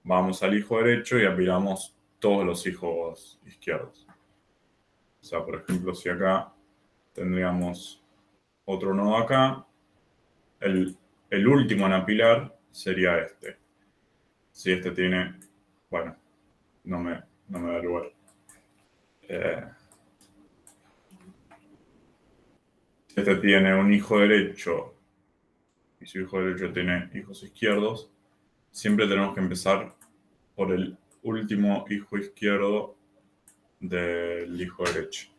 vamos al hijo derecho y apilamos todos los hijos izquierdos. O sea, por ejemplo, si acá tendríamos otro nodo acá, el último en apilar sería este. Si este tiene, bueno, no me da lugar. Si este tiene un hijo derecho y su hijo derecho tiene hijos izquierdos, siempre tenemos que empezar por el último hijo izquierdo del hijo derecho.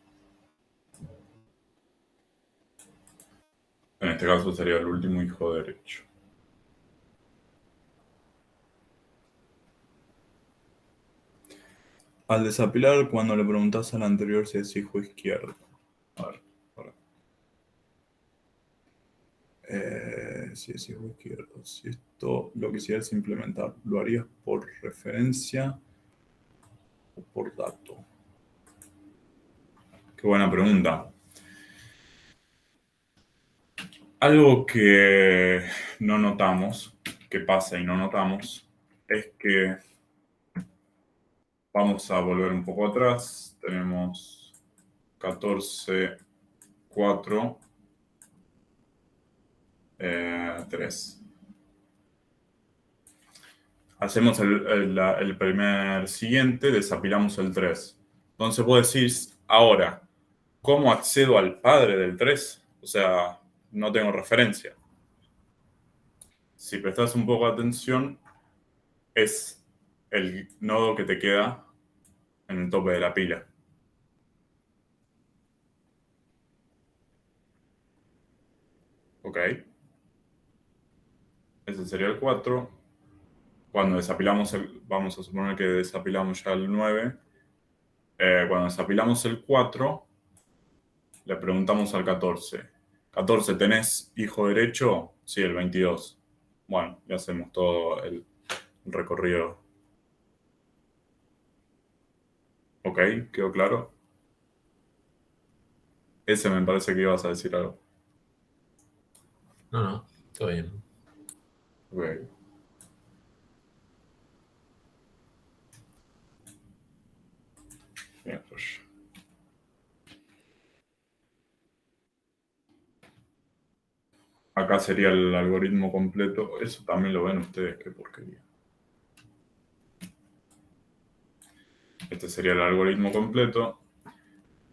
En este caso sería el último hijo derecho. Al desapilar, cuando le preguntas al anterior si es hijo izquierdo. A ver, ahora. Si es hijo izquierdo. Si esto lo quisieras implementar, ¿lo harías por referencia o por dato? Qué buena pregunta. Algo que no notamos, que pasa y no notamos, es que vamos a volver un poco atrás. Tenemos 14, 4, 3. Hacemos el primer siguiente, desapilamos el 3. Entonces vos decís, ahora, ¿cómo accedo al padre del 3? O sea, no tengo referencia. Si prestas un poco de atención, es el nodo que te queda en el tope de la pila. ¿Ok? Ese sería el 4. Cuando desapilamos vamos a suponer que desapilamos ya el 9. Cuando desapilamos el 4, le preguntamos al 14. 14, ¿tenés hijo derecho? Sí, el 22. Bueno, ya hacemos todo el recorrido. ¿Ok? ¿Quedó claro? Ese me parece que ibas a decir algo. No, todo bien. Ok. Bien, pues. Acá sería el algoritmo completo. Eso también lo ven ustedes, qué porquería. Este sería el algoritmo completo.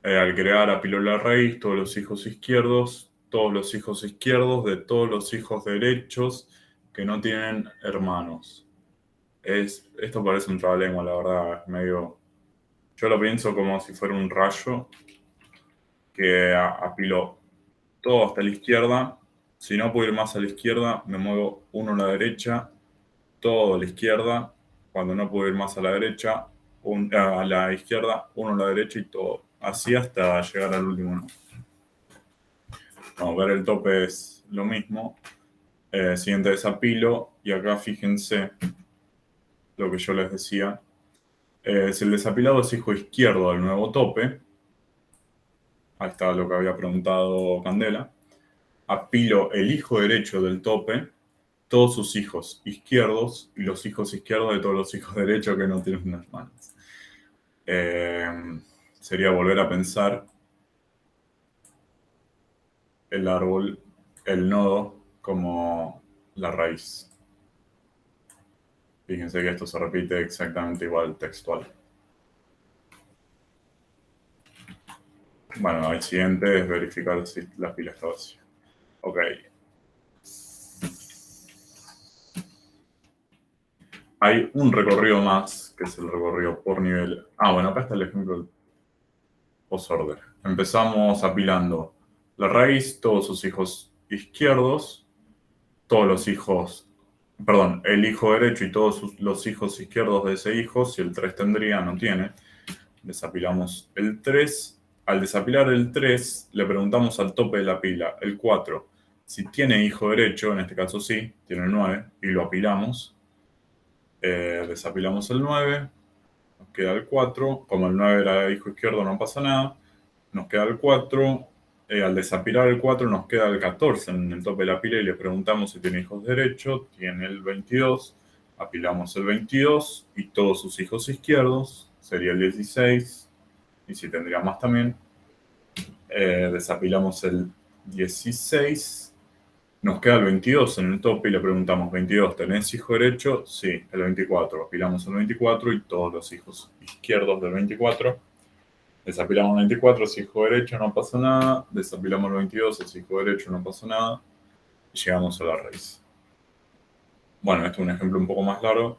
Al crear apiló la raíz, todos los hijos izquierdos de todos los hijos derechos que no tienen hermanos. Esto parece un trabalengua, la verdad, es medio... Yo lo pienso como si fuera un rayo que apiló todo hasta la izquierda. Si no puedo ir más a la izquierda, me muevo uno a la derecha, todo a la izquierda. Cuando no puedo ir más a la derecha, a la izquierda, uno a la derecha y todo. Así hasta llegar al último. ¿No? Vamos a ver, el tope es lo mismo. Siguiente desapilo. Y acá fíjense lo que yo les decía. Si el desapilado es hijo izquierdo del nuevo tope, ahí está lo que había preguntado Candela, apilo el hijo derecho del tope, todos sus hijos izquierdos y los hijos izquierdos de todos los hijos derechos que no tienen hermanos. Sería volver a pensar el árbol, el nodo, como la raíz. Fíjense que esto se repite exactamente igual textual. Bueno, el siguiente es verificar si la pila está vacía. Ok. Hay un recorrido más, que es el recorrido por nivel. Bueno, acá está el ejemplo del post-order. Empezamos apilando la raíz, todos sus hijos izquierdos, todos los hijos, perdón, el hijo derecho y todos los hijos izquierdos de ese hijo, si el 3 tendría, no tiene. Desapilamos el 3. Al desapilar el 3, le preguntamos al tope de la pila, el 4, si tiene hijo derecho, en este caso sí, tiene el 9, y lo apilamos. Desapilamos el 9, nos queda el 4, como el 9 era hijo izquierdo no pasa nada, nos queda el 4, al desapilar el 4 nos queda el 14 en el tope de la pila y le preguntamos si tiene hijos derechos, tiene el 22, apilamos el 22 y todos sus hijos izquierdos, sería el 16, y si tendría más también, desapilamos el 16, nos queda el 22 en el tope y le preguntamos, 22, ¿tenés hijo derecho? Sí, el 24. Apilamos el 24 y todos los hijos izquierdos del 24. Desapilamos el 24, es hijo derecho, no pasa nada. Desapilamos el 22, es hijo derecho, no pasa nada. Y llegamos a la raíz. Bueno, este es un ejemplo un poco más largo.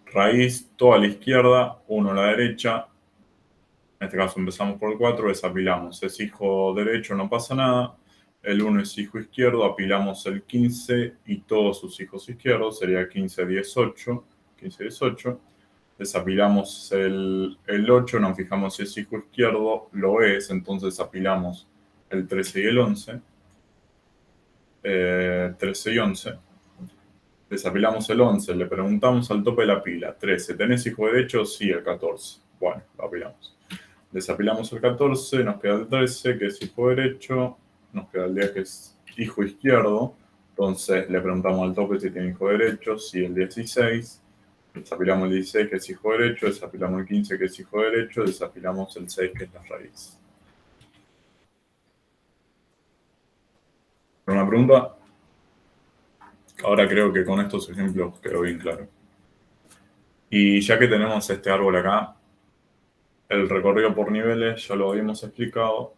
Raíz, toda a la izquierda, 1 a la derecha. En este caso empezamos por el 4, desapilamos. Es hijo derecho, no pasa nada. El 1 es hijo izquierdo, apilamos el 15 y todos sus hijos izquierdos. Sería 15, 18. 15, 18. Desapilamos el 8, nos fijamos si es hijo izquierdo. Lo es, entonces apilamos el 13 y el 11. 13 y 11. Desapilamos el 11, le preguntamos al tope de la pila. 13, ¿tenés hijo derecho? Sí, el 14. Bueno, lo apilamos. Desapilamos el 14, nos queda el 13, que es hijo derecho, nos queda el 10, que es hijo izquierdo, entonces le preguntamos al tope si tiene hijo derecho, si el 16, desapilamos el 16, que es hijo derecho, desapilamos el 15, que es hijo derecho, desapilamos el 6, que es la raíz. ¿Una pregunta? Ahora creo que con estos ejemplos quedó bien claro. Y ya que tenemos este árbol acá, el recorrido por niveles, ya lo habíamos explicado.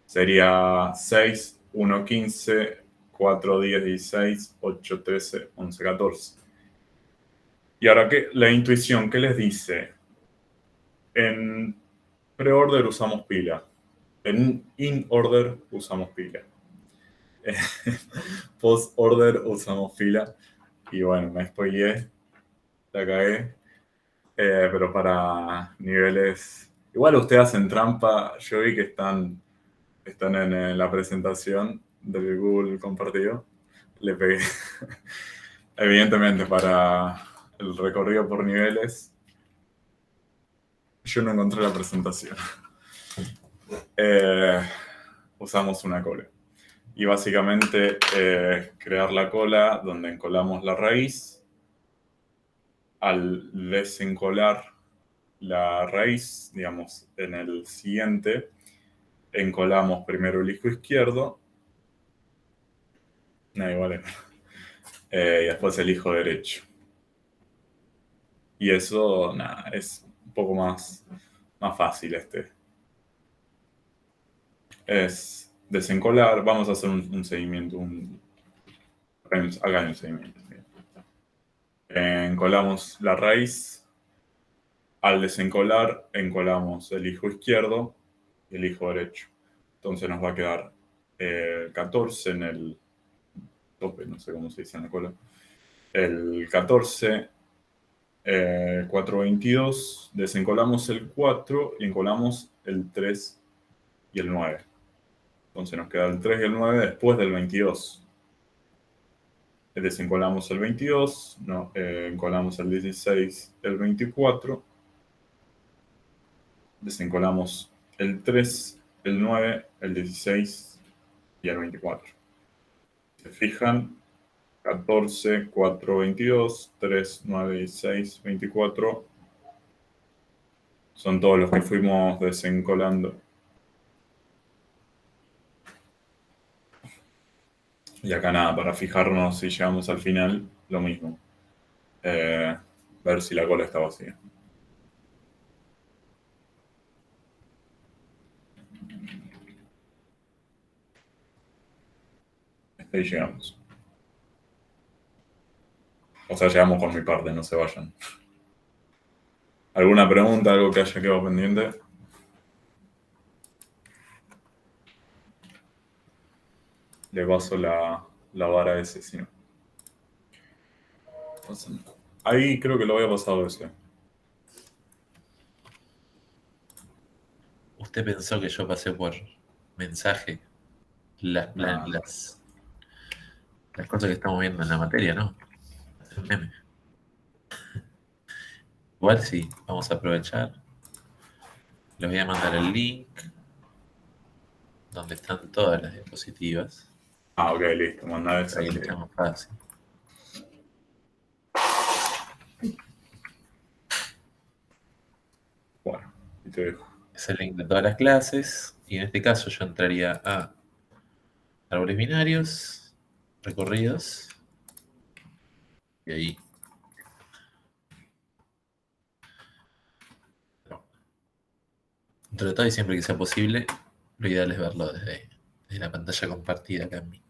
Sería 6, 1, 15, 4, 10, 16, 8, 13, 11, 14. Y ahora, la intuición, ¿qué les dice? En pre-order usamos pila. En in-order usamos pila. Post order usamos fila. Y bueno, me spoileé, la cagué. Pero para niveles... Igual ustedes hacen trampa. Yo vi que están en la presentación del Google compartido. Le pegué. Evidentemente para el recorrido por niveles. Yo no encontré la presentación. Usamos una cola. Y básicamente crear la cola donde encolamos la raíz. Al desencolar la raíz, digamos, en el siguiente, encolamos primero el hijo izquierdo. No, igual. Y después el hijo derecho. Y eso, nada, es un poco más fácil Es desencolar, vamos a hacer un seguimiento, hagan un seguimiento. Encolamos la raíz, al desencolar encolamos el hijo izquierdo y el hijo derecho. Entonces nos va a quedar 14 en el tope, no sé cómo se dice en la cola. El 14, 4, 22, desencolamos el 4 y encolamos el 3 y el 9. Entonces nos queda el 3 y el 9 después del 22. Desencolamos el 22, encolamos el 16, el 24. Desencolamos el 3, el 9, el 16 y el 24. Se fijan, 14, 4, 22, 3, 9, 16, 24. Son todos los que fuimos desencolando. Y acá nada, para fijarnos si llegamos al final, lo mismo. Ver si la cola está vacía. Ahí llegamos. O sea, llegamos por mi parte, no se vayan. ¿Alguna pregunta, algo que haya quedado pendiente? Le paso la vara a ese, sí. Ahí creo que lo había pasado ese. Usted pensó que yo pasé por mensaje las cosas que estamos viendo en la materia, ¿no? Es un meme. Igual sí, vamos a aprovechar. Les voy a mandar el link donde están todas las diapositivas. Ah, ok, listo. Mandá ese. Ahí le echamos fácil. Bueno, y te dejo. Es el link de todas las clases. Y en este caso yo entraría a árboles binarios, recorridos. Y ahí. Entre todo y siempre que sea posible, lo ideal es verlo desde la pantalla compartida acá en Meet.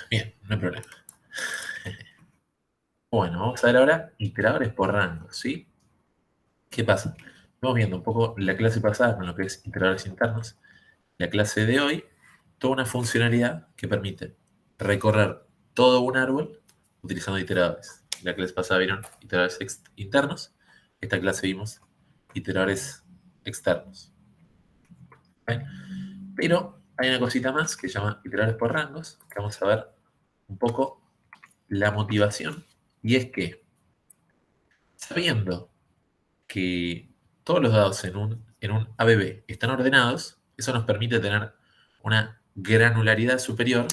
Bien, no hay problema. Bueno, vamos a ver ahora iteradores por rango, ¿sí? ¿Qué pasa? Vamos viendo un poco la clase pasada con lo que es iteradores internos. La clase de hoy, toda una funcionalidad que permite recorrer todo un árbol utilizando iteradores. La clase pasada vieron iteradores internos. Esta clase vimos iteradores externos. ¿Okay? Pero hay una cosita más que se llama iteradores por rangos, que vamos a ver un poco la motivación. Y es que, sabiendo que todos los datos en un ABB están ordenados, eso nos permite tener una granularidad superior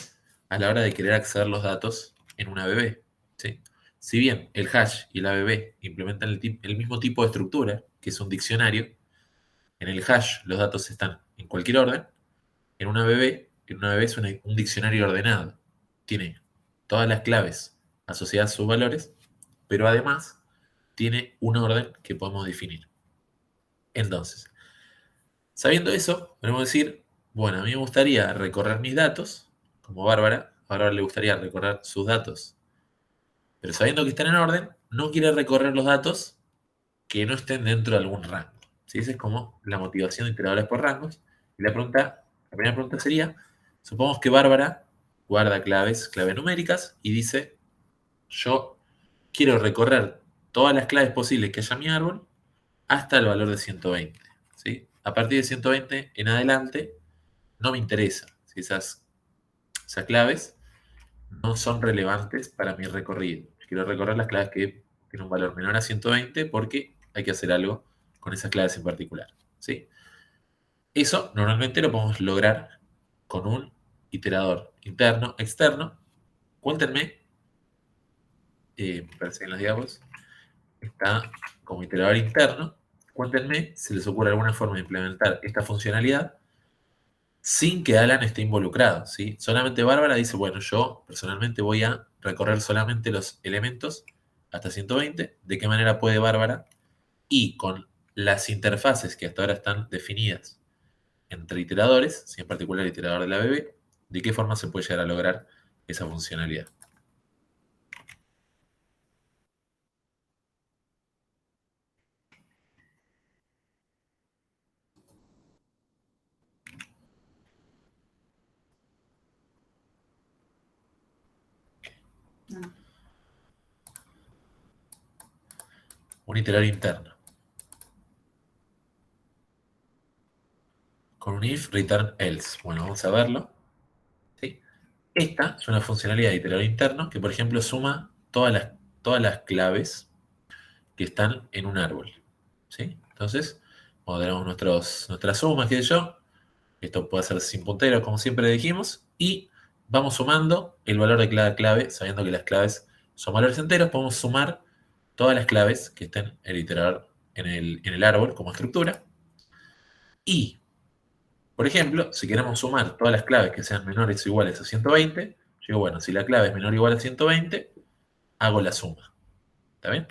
a la hora de querer acceder a los datos en un ABB. ¿Sí? Si bien el hash y el ABB implementan el mismo tipo de estructura, que es un diccionario, en el hash los datos están en cualquier orden, en un ABB es un diccionario ordenado. Tiene todas las claves asociadas a sus valores, pero además tiene un orden que podemos definir. Entonces, sabiendo eso, podemos decir, bueno, a mí me gustaría recorrer mis datos, como Bárbara. A Bárbara le gustaría recorrer sus datos, pero sabiendo que están en orden, no quiere recorrer los datos que no estén dentro de algún rango. ¿Sí? Esa es como la motivación de iteradores por rangos. Y la pregunta La primera pregunta sería, supongamos que Bárbara guarda claves numéricas, y dice, yo quiero recorrer todas las claves posibles que haya en mi árbol hasta el valor de 120. ¿Sí? A partir de 120 en adelante, no me interesa si esas claves no son relevantes para mi recorrido. Quiero recorrer las claves que tienen un valor menor a 120 porque hay que hacer algo con esas claves en particular. ¿Sí? Eso normalmente lo podemos lograr con un iterador interno, externo. Cuéntenme, me parece que en los diapos está como iterador interno. Cuéntenme si les ocurre alguna forma de implementar esta funcionalidad sin que Alan esté involucrado, ¿sí? Solamente Bárbara dice, bueno, yo personalmente voy a recorrer solamente los elementos hasta 120. ¿De qué manera puede Bárbara? Y con las interfaces que hasta ahora están definidas entre iteradores, si en particular el iterador de la BB, ¿de qué forma se puede llegar a lograr esa funcionalidad? Un iterador interno. Con un if return else. Bueno, vamos a verlo. ¿Sí? Esta es una funcionalidad de iterador interno que, por ejemplo, suma todas las claves que están en un árbol. ¿Sí? Entonces, cuando tenemos nuestras sumas, qué sé yo, esto puede ser sin puntero, como siempre dijimos, y vamos sumando el valor de cada clave, sabiendo que las claves son valores enteros, podemos sumar todas las claves que estén en el iterador en el árbol como estructura. Y, por ejemplo, si queremos sumar todas las claves que sean menores o iguales a 120, yo digo, bueno, si la clave es menor o igual a 120, hago la suma. ¿Está bien?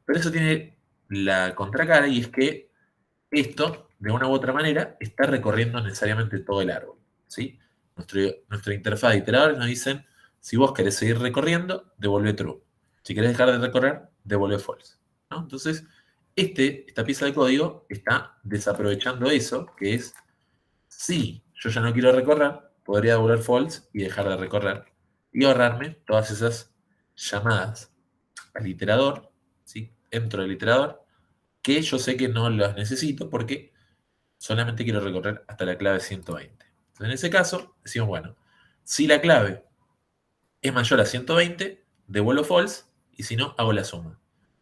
Pero eso tiene la contracara, y es que esto, de una u otra manera, está recorriendo necesariamente todo el árbol. ¿Sí? Nuestra interfaz de iteradores nos dicen, si vos querés seguir recorriendo, devuelve true. Si querés dejar de recorrer, devuelve false. ¿No? Entonces, esta pieza de código está desaprovechando eso, que es, si yo ya no quiero recorrer, podría devolver false y dejar de recorrer, y ahorrarme todas esas llamadas al iterador, ¿sí? Dentro del iterador, que yo sé que no las necesito porque solamente quiero recorrer hasta la clave 120. Entonces, en ese caso, decimos, bueno, si la clave es mayor a 120, devuelvo false, y si no, hago la suma.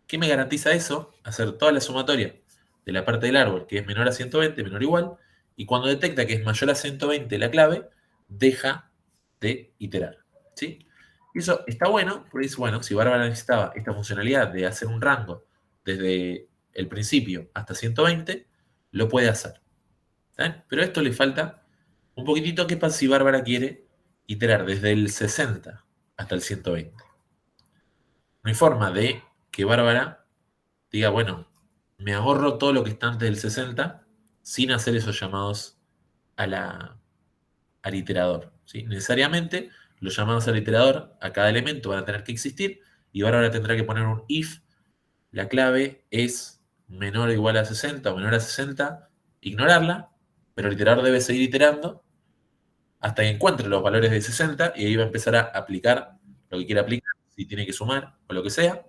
¿Qué me garantiza eso? Hacer toda la sumatoria de la parte del árbol que es menor a 120, menor o igual, y cuando detecta que es mayor a 120 la clave, deja de iterar. ¿Sí? Y eso está bueno, porque dice, bueno, si Bárbara necesitaba esta funcionalidad de hacer un rango desde el principio hasta 120, lo puede hacer. ¿Está? Pero a esto le falta un poquitito. ¿Qué pasa si Bárbara quiere iterar desde el 60 hasta el 120? No hay forma de que Bárbara diga, bueno, me ahorro todo lo que está antes del 60 sin hacer esos llamados al iterador. ¿Sí? Necesariamente los llamados al iterador a cada elemento van a tener que existir, y Bárbara tendrá que poner un if, la clave es menor o igual a 60 o menor a 60, ignorarla, pero el iterador debe seguir iterando hasta que encuentre los valores de 60, y ahí va a empezar a aplicar lo que quiera aplicar, si tiene que sumar o lo que sea.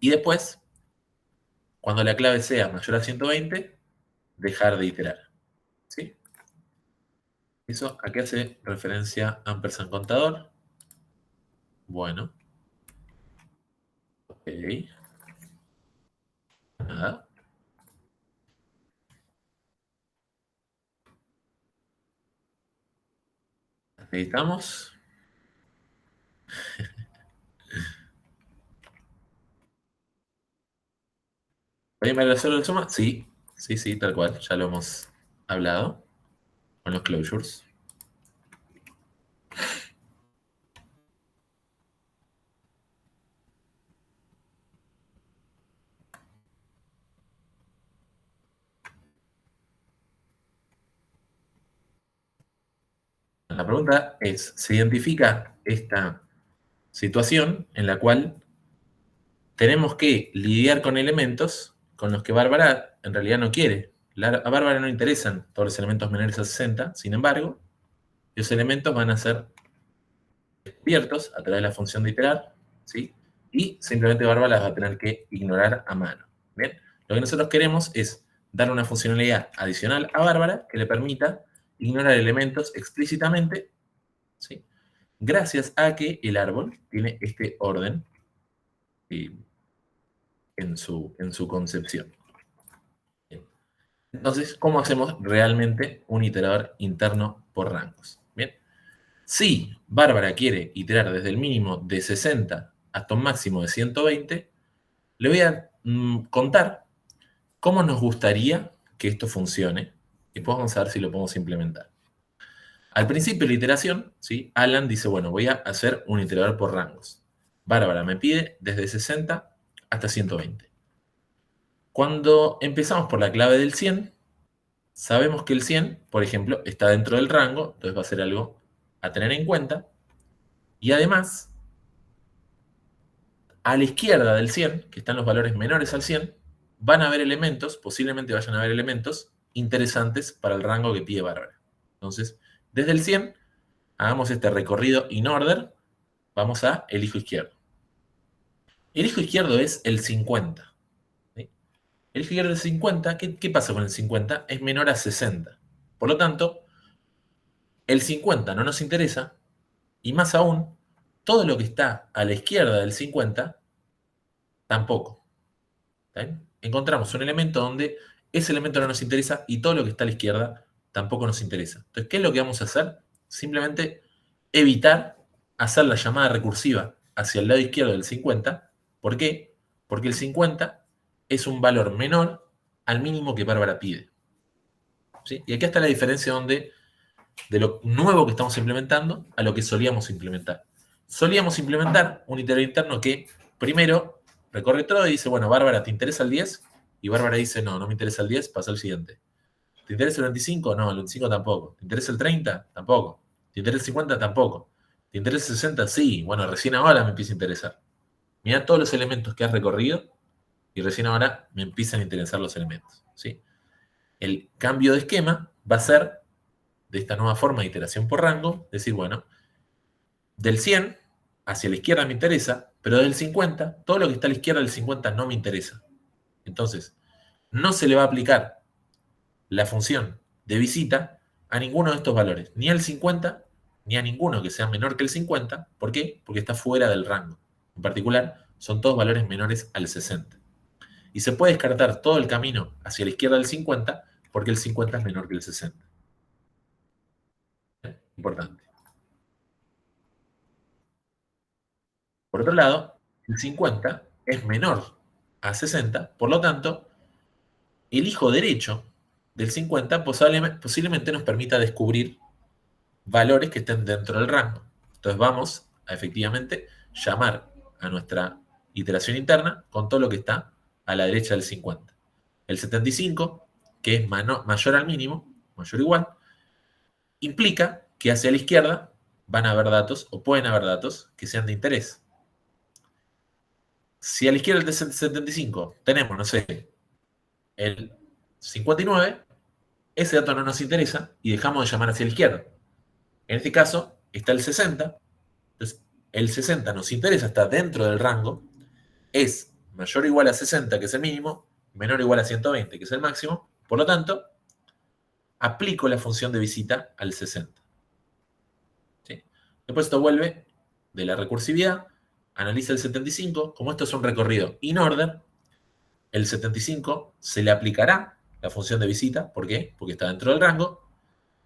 Y después, cuando la clave sea mayor a 120, dejar de iterar. ¿Sí? Eso aquí hace referencia a ampersand contador. Bueno. Ok. Nada. Editamos. ¿Podemos ver solo la suma? Sí, sí, tal cual. Ya lo hemos hablado con los closures. La pregunta es, ¿se identifica esta situación en la cual tenemos que lidiar con elementos con los que Bárbara en realidad no quiere A Bárbara no interesan todos los elementos menores a 60, sin embargo, los elementos van a ser descubiertos a través de la función de iterar, ¿sí? Y simplemente Bárbara las va a tener que ignorar a mano. ¿Bien? Lo que nosotros queremos es darle una funcionalidad adicional a Bárbara que le permita ignorar elementos explícitamente, ¿sí? Gracias a que el árbol tiene este orden en su concepción. Bien. Entonces, ¿cómo hacemos realmente un iterador interno por rangos? Bien. Si Bárbara quiere iterar desde el mínimo de 60 hasta un máximo de 120, le voy a contar cómo nos gustaría que esto funcione y después vamos a ver si lo podemos implementar. Al principio de la iteración, ¿sí? Alan dice, bueno, voy a hacer un iterador por rangos. Bárbara me pide desde 60 hasta 120. Cuando empezamos por la clave del 100, sabemos que el 100, por ejemplo, está dentro del rango, entonces va a ser algo a tener en cuenta. Y además, a la izquierda del 100, que están los valores menores al 100, van a haber elementos, posiblemente vayan a haber elementos interesantes para el rango que pide Bárbara. Entonces, desde el 100, hagamos este recorrido in order, vamos a el hijo izquierdo. El hijo izquierdo es el 50. ¿Sí? El hijo izquierdo es 50, ¿qué pasa con el 50? Es menor a 60. Por lo tanto, el 50 no nos interesa, y más aún, todo lo que está a la izquierda del 50, tampoco. ¿Está bien? Encontramos un elemento donde ese elemento no nos interesa y todo lo que está a la izquierda tampoco nos interesa. Entonces, ¿qué es lo que vamos a hacer? Simplemente evitar hacer la llamada recursiva hacia el lado izquierdo del 50. ¿Por qué? Porque el 50 es un valor menor al mínimo que Bárbara pide. ¿Sí? Y aquí está la diferencia de lo nuevo que estamos implementando a lo que solíamos implementar. Solíamos implementar un iterador interno que primero recorre todo y dice, bueno, Bárbara, ¿te interesa el 10? Y Bárbara dice, no, no me interesa el 10, pasa al siguiente. ¿Te interesa el 25? No, el 25 tampoco. ¿Te interesa el 30? Tampoco. ¿Te interesa el 50? Tampoco. ¿Te interesa el 60? Sí. Bueno, recién ahora me empieza a interesar. Mira todos los elementos que has recorrido y recién ahora me empiezan a interesar los elementos. ¿Sí? El cambio de esquema va a ser de esta nueva forma de iteración por rango, decir, bueno, del 100 hacia la izquierda me interesa, pero del 50, todo lo que está a la izquierda del 50 no me interesa. Entonces, no se le va a aplicar la función de visita a ninguno de estos valores, ni al 50, ni a ninguno que sea menor que el 50. ¿Por qué? Porque está fuera del rango. En particular, son todos valores menores al 60. Y se puede descartar todo el camino hacia la izquierda del 50 porque el 50 es menor que el 60. Importante. Por otro lado, el 50 es menor a 60, por lo tanto, el hijo derecho del 50 posiblemente nos permita descubrir valores que estén dentro del rango. Entonces vamos a efectivamente llamar a nuestra iteración interna con todo lo que está a la derecha del 50. El 75, que es mayor al mínimo, mayor o igual, implica que hacia la izquierda van a haber datos o pueden haber datos que sean de interés. Si a la izquierda del 75 tenemos, no sé, el 59, ese dato no nos interesa y dejamos de llamar hacia la izquierda. En este caso está el 60, entonces el 60 nos interesa, está dentro del rango, es mayor o igual a 60, que es el mínimo, menor o igual a 120, que es el máximo, por lo tanto, aplico la función de visita al 60. ¿Sí? Después esto vuelve de la recursividad, analiza el 75, como esto es un recorrido in order, el 75 se le aplicará la función de visita, ¿por qué? Porque está dentro del rango,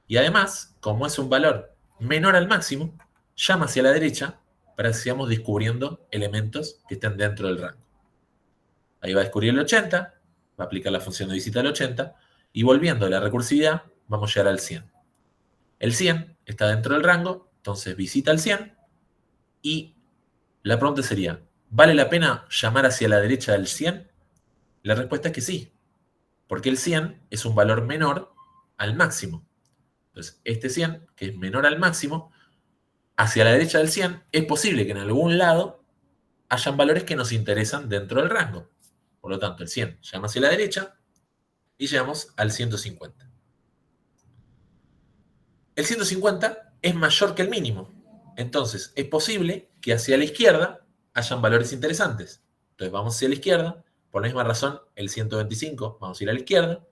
y además, como es un valor menor al máximo, llama hacia la derecha para que sigamos descubriendo elementos que estén dentro del rango. Ahí va a descubrir el 80, va a aplicar la función de visita al 80, y volviendo a la recursividad, vamos a llegar al 100. El 100 está dentro del rango, entonces visita al 100, y la pregunta sería, ¿vale la pena llamar hacia la derecha del 100? La respuesta es que sí, porque el 100 es un valor menor al máximo. Entonces, este 100, que es menor al máximo, hacia la derecha del 100, es posible que en algún lado hayan valores que nos interesan dentro del rango. Por lo tanto, el 100 llama hacia la derecha, y llegamos al 150. El 150 es mayor que el mínimo. Entonces, es posible que hacia la izquierda hayan valores interesantes. Entonces, vamos hacia la izquierda. Por la misma razón, el 125 vamos a ir a la izquierda.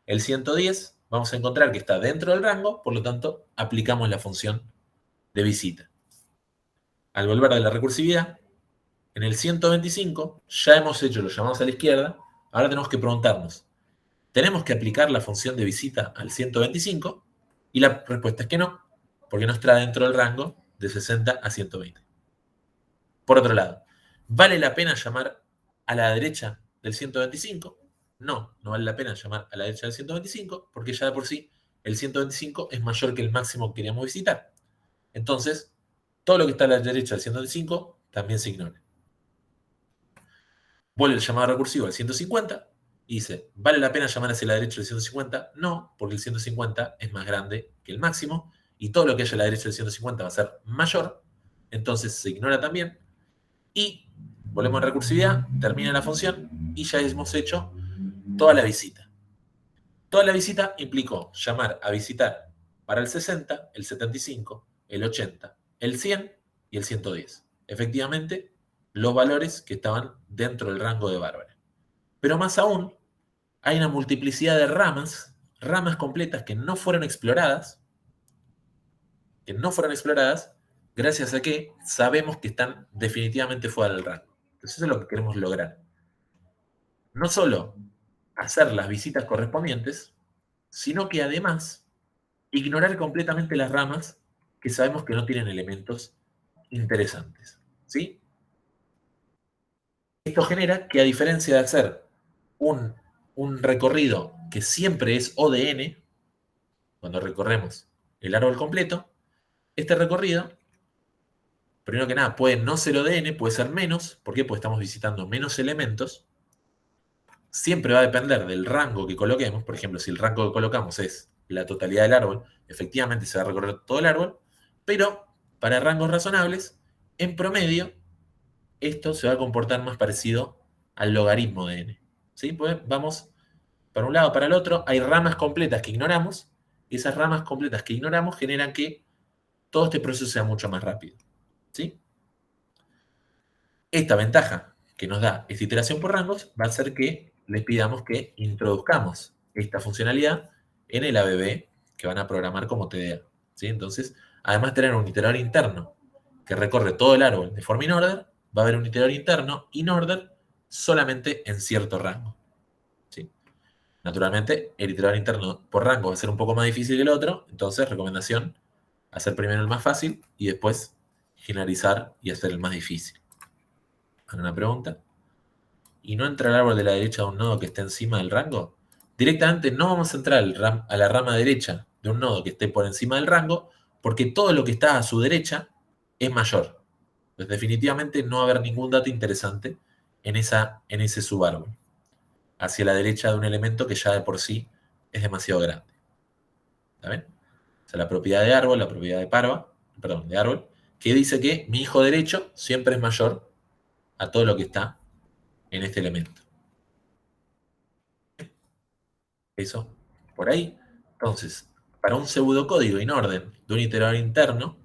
El 110 vamos a encontrar que está dentro del rango, por lo tanto, aplicamos la función de visita. Al volver de la recursividad, en el 125 ya hemos hecho los llamados a la izquierda. Ahora tenemos que preguntarnos, ¿tenemos que aplicar la función de visita al 125? Y la respuesta es que no, porque no está dentro del rango de 60 a 120. Por otro lado, ¿vale la pena llamar a la derecha del 125? No, no vale la pena llamar a la derecha del 125, porque ya de por sí el 125 es mayor que el máximo que queríamos visitar. Entonces, todo lo que está a la derecha del 125 también se ignora. Vuelve el llamado recursivo al 150 y dice, ¿vale la pena llamar hacia la derecha del 150? No, porque el 150 es más grande que el máximo y todo lo que haya a la derecha del 150 va a ser mayor, entonces se ignora también. Y volvemos a recursividad, termina la función y ya hemos hecho toda la visita. Toda la visita implicó llamar a visitar para el 60, el 75, el 80, el 100 y el 110. Efectivamente, los valores que estaban dentro del rango de Bárbara. Pero más aún, hay una multiplicidad de ramas completas que no fueron exploradas, gracias a que sabemos que están definitivamente fuera del rango. Entonces eso es lo que queremos lograr. No solo hacer las visitas correspondientes, sino que además ignorar completamente las ramas que sabemos que no tienen elementos interesantes. ¿Sí? Esto genera que, a diferencia de hacer un recorrido que siempre es O de n, cuando recorremos el árbol completo, este recorrido, primero que nada, puede no ser O de n, puede ser menos. ¿Por qué? Porque estamos visitando menos elementos. Siempre va a depender del rango que coloquemos. Por ejemplo, si el rango que colocamos es la totalidad del árbol, efectivamente se va a recorrer todo el árbol, pero para rangos razonables, en promedio, esto se va a comportar más parecido al logaritmo de n. ¿Sí? Pues vamos para un lado, para el otro, hay ramas completas que ignoramos, y esas ramas completas que ignoramos generan que todo este proceso sea mucho más rápido. ¿Sí? Esta ventaja que nos da esta iteración por rangos va a hacer que les pidamos que introduzcamos esta funcionalidad en el ABB que van a programar como TDA. ¿Sí? Entonces, además de tener un iterador interno que recorre todo el árbol de forma in-order, va a haber un iterador interno in-order solamente en cierto rango. ¿Sí? Naturalmente, el iterador interno por rango va a ser un poco más difícil que el otro, entonces, recomendación, hacer primero el más fácil y después generalizar y hacer el más difícil. ¿Alguna pregunta? ¿Y no entra el árbol de la derecha de un nodo que esté encima del rango? Directamente no vamos a entrar a la rama derecha de un nodo que esté por encima del rango, porque todo lo que está a su derecha es mayor. Pues definitivamente no va a haber ningún dato interesante en ese subárbol, hacia la derecha de un elemento que ya de por sí es demasiado grande. ¿Está bien? O sea, la propiedad de árbol, la propiedad de árbol, que dice que mi hijo derecho siempre es mayor a todo lo que está en este elemento. Eso por ahí. Entonces, para un pseudocódigo in-orden de un iterador interno,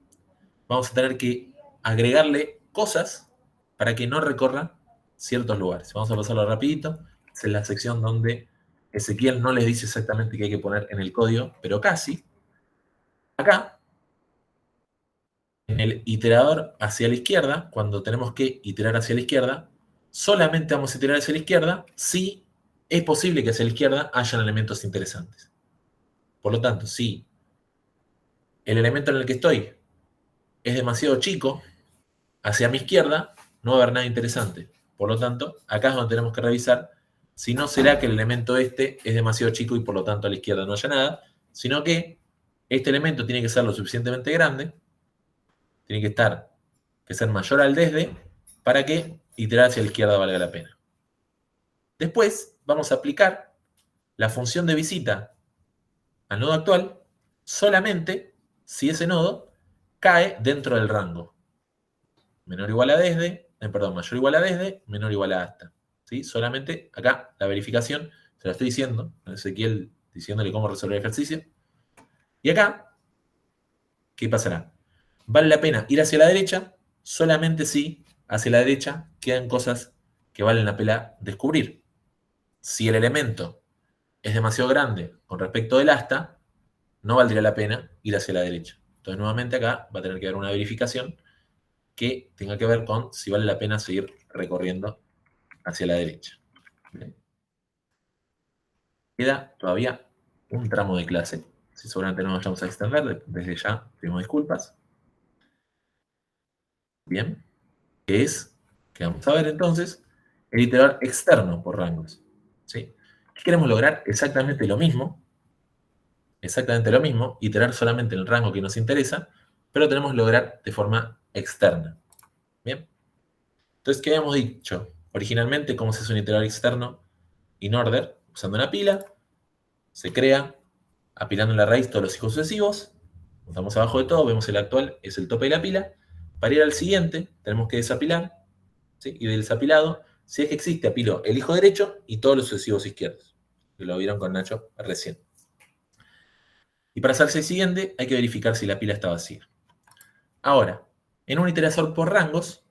vamos a tener que agregarle cosas para que no recorra ciertos lugares. Vamos a pasarlo rapidito. Es en la sección donde Ezequiel no les dice exactamente qué hay que poner en el código, pero casi. Acá, en el iterador hacia la izquierda, cuando tenemos que iterar hacia la izquierda, solamente vamos a iterar hacia la izquierda si es posible que hacia la izquierda hayan elementos interesantes. Por lo tanto, si el elemento en el que estoy es demasiado chico, hacia mi izquierda no va a haber nada interesante. Por lo tanto, acá es donde tenemos que revisar si no será que el elemento este es demasiado chico y por lo tanto a la izquierda no haya nada, sino que este elemento tiene que ser lo suficientemente grande, tiene que ser mayor al desde, para que iterar hacia la izquierda valga la pena. Después vamos a aplicar la función de visita al nodo actual solamente si ese nodo cae dentro del rango. Mayor o igual a desde, menor o igual a hasta. ¿Sí? Solamente acá la verificación Se lo estoy diciendo, a Ezequiel diciéndole cómo resolver el ejercicio. Y acá, ¿qué pasará? Vale la pena ir hacia la derecha solamente si hacia la derecha quedan cosas que valen la pena descubrir. Si el elemento es demasiado grande con respecto del asta, no valdría la pena ir hacia la derecha. Entonces, nuevamente acá va a tener que haber una verificación que tenga que ver con si vale la pena seguir recorriendo hacia la derecha. ¿Bien? Queda todavía un tramo de clase. Si seguramente no nos vamos a extender, desde ya pedimos disculpas. Bien, que vamos a ver entonces, el iterador externo por rangos. ¿Sí? Queremos lograr exactamente lo mismo, iterar solamente en el rango que nos interesa, pero tenemos que lograr de forma externa. Bien. Entonces, ¿qué habíamos dicho? Originalmente, ¿cómo se hace un iterador externo in order? Usando una pila, se crea, apilando en la raíz todos los hijos sucesivos, estamos abajo de todo, vemos el actual, es el tope de la pila. Para ir al siguiente, tenemos que desapilar, ¿sí? Y del desapilado, si es que existe, apilo el hijo derecho y todos los sucesivos izquierdos, que lo vieron con Nacho recién. Y para hacerse el siguiente, hay que verificar si la pila está vacía. Ahora, en un iterador por rangos,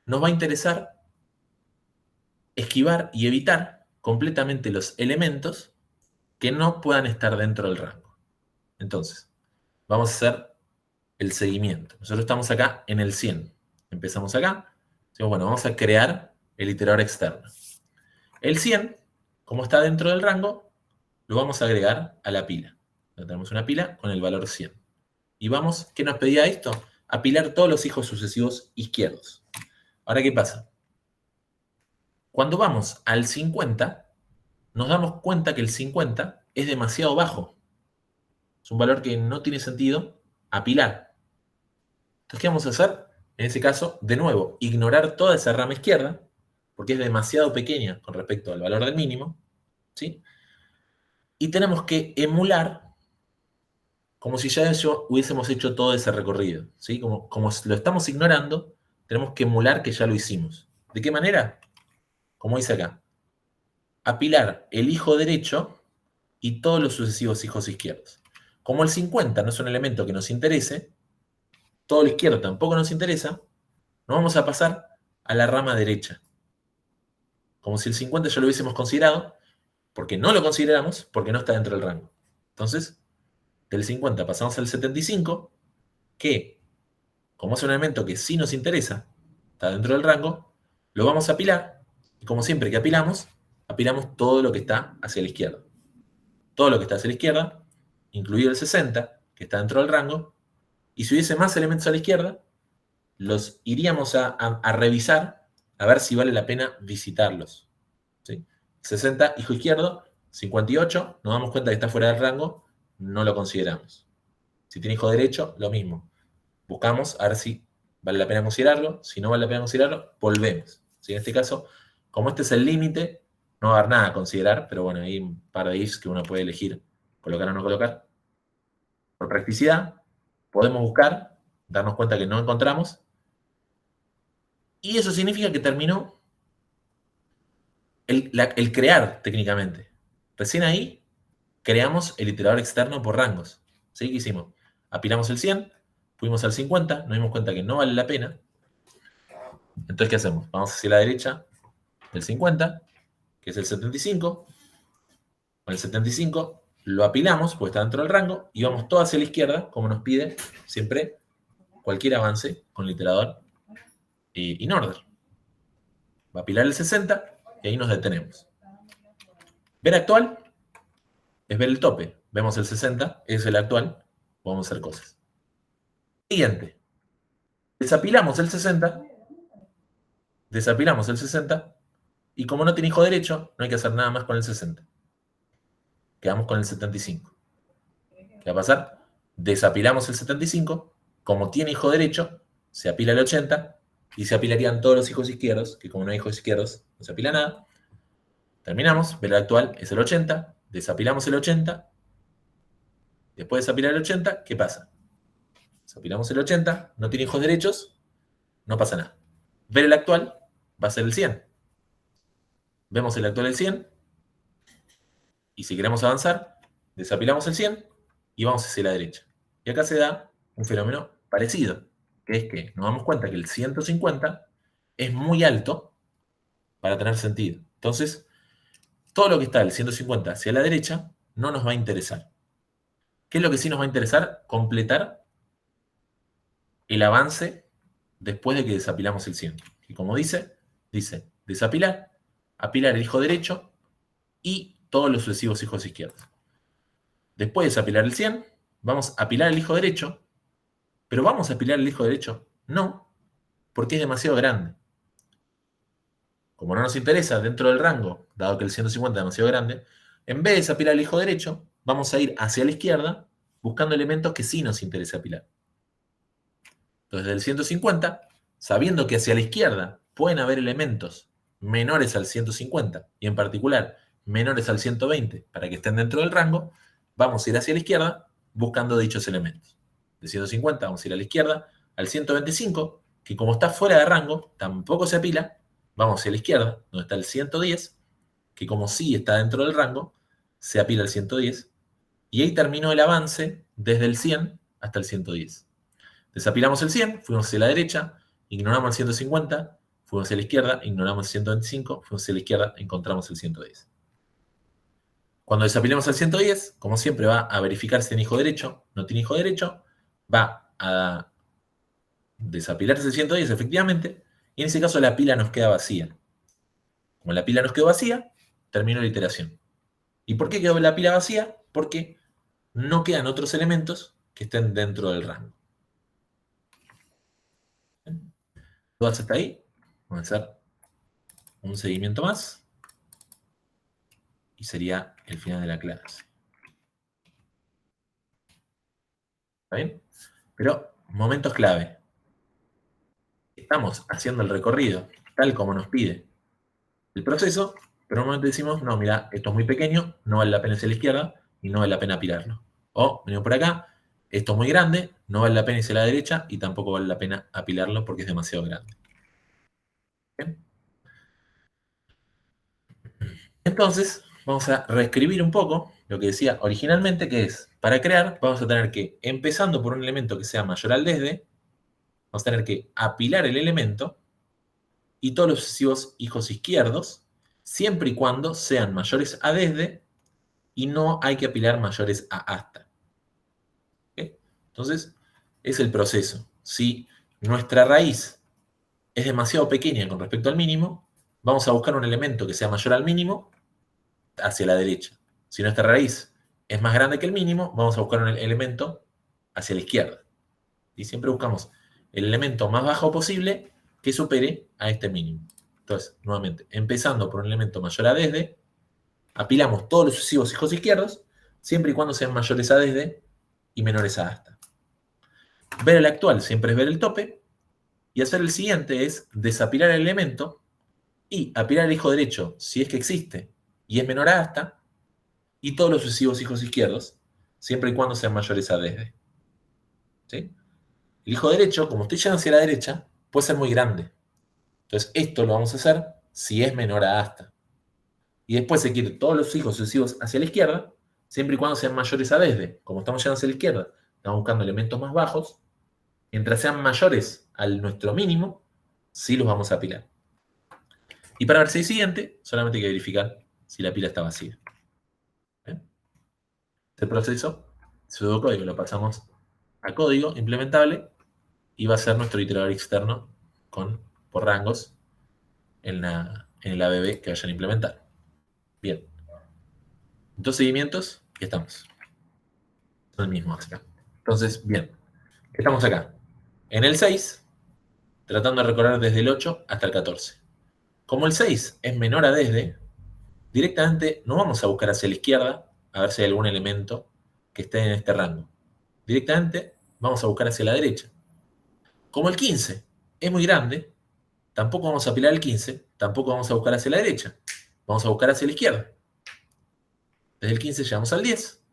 nos va a interesar esquivar y evitar completamente los elementos que no puedan estar dentro del rango. Entonces, vamos a hacer el seguimiento. Nosotros estamos acá en el 100. Empezamos acá. Decimos, bueno, vamos a crear el iterador externo. El 100, como está dentro del rango, lo vamos a agregar a la pila. Tenemos una pila con el valor 100. Y vamos, ¿qué nos pedía esto? Apilar todos los hijos sucesivos izquierdos. Ahora, ¿qué pasa? Cuando vamos al 50, nos damos cuenta que el 50 es demasiado bajo. Es un valor que no tiene sentido apilar. Entonces, ¿qué vamos a hacer? En ese caso, de nuevo, ignorar toda esa rama izquierda, porque es demasiado pequeña con respecto al valor del mínimo, ¿sí? Y tenemos que emular como si ya hubiésemos hecho todo ese recorrido, ¿sí? Como lo estamos ignorando, tenemos que emular que ya lo hicimos. ¿De qué manera? Como dice acá, apilar el hijo derecho y todos los sucesivos hijos izquierdos. Como el 50 no es un elemento que nos interese, todo lo izquierdo tampoco nos interesa, nos vamos a pasar a la rama derecha. Como si el 50 ya lo hubiésemos considerado, porque no lo consideramos, porque no está dentro del rango. Entonces, del 50 pasamos al 75, que, como es un elemento que sí nos interesa, está dentro del rango, lo vamos a apilar, y como siempre que apilamos todo lo que está hacia la izquierda. Todo lo que está hacia la izquierda, incluido el 60, que está dentro del rango, y si hubiese más elementos a la izquierda, los iríamos a revisar, a ver si vale la pena visitarlos. ¿Sí? 60, hijo izquierdo, 58, nos damos cuenta que está fuera del rango, no lo consideramos. Si tiene hijo derecho, lo mismo. Buscamos a ver si vale la pena considerarlo. Si no vale la pena considerarlo, volvemos. ¿Sí? En este caso, como este es el límite, no va a haber nada a considerar, pero bueno, hay un par de ifs que uno puede elegir colocar o no colocar. Por practicidad, podemos buscar, darnos cuenta que no encontramos, y eso significa que terminó el crear técnicamente. Recién ahí creamos el iterador externo por rangos. ¿Sí? ¿Qué hicimos? Apilamos el 100, fuimos al 50, nos dimos cuenta que no vale la pena. Entonces, ¿qué hacemos? Vamos hacia la derecha del 50, que es el 75. Con el 75 lo apilamos, porque está dentro del rango, y vamos todo hacia la izquierda, como nos pide siempre cualquier avance con el iterador in order. Va a apilar el 60 y ahí nos detenemos. Ver actual es ver el tope. Vemos el 60, es el actual, podemos hacer cosas. Siguiente. Desapilamos el 60, y como no tiene hijo derecho, no hay que hacer nada más con el 60. Quedamos con el 75. ¿Qué va a pasar? Desapilamos el 75, como tiene hijo derecho, se apila el 80, y se apilarían todos los hijos izquierdos, que como no hay hijos izquierdos, no se apila nada. Terminamos, ver el actual es el 80, desapilamos el 80, después de desapilar el 80, ¿qué pasa? Desapilamos el 80, no tiene hijos derechos, no pasa nada. Ver el actual va a ser el 100. Vemos el actual del 100, Y si queremos avanzar, desapilamos el 100 y vamos hacia la derecha. Y acá se da un fenómeno parecido, que es que nos damos cuenta que el 150 es muy alto para tener sentido. Entonces, todo lo que está del 150 hacia la derecha no nos va a interesar. ¿Qué es lo que sí nos va a interesar? Completar el avance después de que desapilamos el 100. Y como dice desapilar, apilar el hijo derecho y todos los sucesivos hijos izquierdos. Después de desapilar el 100, vamos a apilar el hijo derecho, pero ¿vamos a apilar el hijo derecho? No, porque es demasiado grande. Como no nos interesa dentro del rango, dado que el 150 es demasiado grande, en vez de desapilar el hijo derecho, vamos a ir hacia la izquierda buscando elementos que sí nos interesa apilar. Entonces, del 150, sabiendo que hacia la izquierda pueden haber elementos menores al 150, y en particular menores al 120, para que estén dentro del rango, vamos a ir hacia la izquierda buscando dichos elementos. De 150 vamos a ir a la izquierda al 125, que como está fuera de rango, tampoco se apila. Vamos hacia la izquierda, donde está el 110, que como sí está dentro del rango, se apila el 110. Y ahí terminó el avance desde el 100 hasta el 110. Desapilamos el 100, fuimos hacia la derecha, ignoramos el 150, fuimos hacia la izquierda, ignoramos el 125, fuimos hacia la izquierda, encontramos el 110. Cuando desapilemos el 110, como siempre, va a verificar si tiene hijo derecho, no tiene hijo derecho, va a desapilarse el 110 efectivamente, y en ese caso la pila nos queda vacía. Como la pila nos quedó vacía, terminó la iteración. ¿Y por qué quedó la pila vacía? Porque no quedan otros elementos que estén dentro del rango. ¿Todas hasta ahí? Vamos a hacer un seguimiento más. Y sería el final de la clase. ¿Está bien? Pero, momentos clave. Estamos haciendo el recorrido tal como nos pide el proceso, pero en un momento decimos, no, mira, esto es muy pequeño, no vale la pena hacia la izquierda y no vale la pena apilarlo. O, venimos por acá, esto es muy grande, no vale la pena irse a la derecha y tampoco vale la pena apilarlo porque es demasiado grande. ¿Bien? Entonces, vamos a reescribir un poco lo que decía originalmente, que es, para crear, vamos a tener que, empezando por un elemento que sea mayor al desde, vamos a tener que apilar el elemento y todos los sucesivos hijos izquierdos, siempre y cuando sean mayores a desde y no hay que apilar mayores a hasta. ¿Okay? Entonces, es el proceso. Si nuestra raíz es demasiado pequeña con respecto al mínimo, vamos a buscar un elemento que sea mayor al mínimo hacia la derecha. Si nuestra raíz es más grande que el mínimo, vamos a buscar un elemento hacia la izquierda. Y siempre buscamos el elemento más bajo posible que supere a este mínimo. Entonces, nuevamente, empezando por un elemento mayor a desde, apilamos todos los sucesivos hijos izquierdos, siempre y cuando sean mayores a desde y menores a hasta. Ver el actual siempre es ver el tope, y hacer el siguiente es desapilar el elemento y apilar el hijo derecho, si es que existe, y es menor a hasta, y todos los sucesivos hijos izquierdos, siempre y cuando sean mayores a desde. ¿Sí? El hijo derecho, como estoy yendo hacia la derecha, puede ser muy grande. Entonces, esto lo vamos a hacer si es menor a hasta. Y después se quiere todos los hijos sucesivos hacia la izquierda, siempre y cuando sean mayores a desde. Como estamos yendo hacia la izquierda, estamos buscando elementos más bajos. Mientras sean mayores al nuestro mínimo, sí los vamos a apilar. Y para ver si hay siguiente, solamente hay que verificar si la pila está vacía. ¿Bien? Este proceso, pseudocódigo, lo pasamos a código implementable y va a ser nuestro iterador externo por rangos en el ABB que vayan a implementar. Bien. Dos seguimientos y estamos. Son el mismo acá. Entonces, bien. Estamos acá. En el 6, tratando de recorrer desde el 8 hasta el 14. Como el 6 es menor a desde, directamente no vamos a buscar hacia la izquierda a ver si hay algún elemento que esté en este rango. Directamente vamos a buscar hacia la derecha. Como el 15 es muy grande, tampoco vamos a apilar el 15, tampoco vamos a buscar hacia la derecha. Vamos a buscar hacia la izquierda. Desde el 15 llegamos al 10,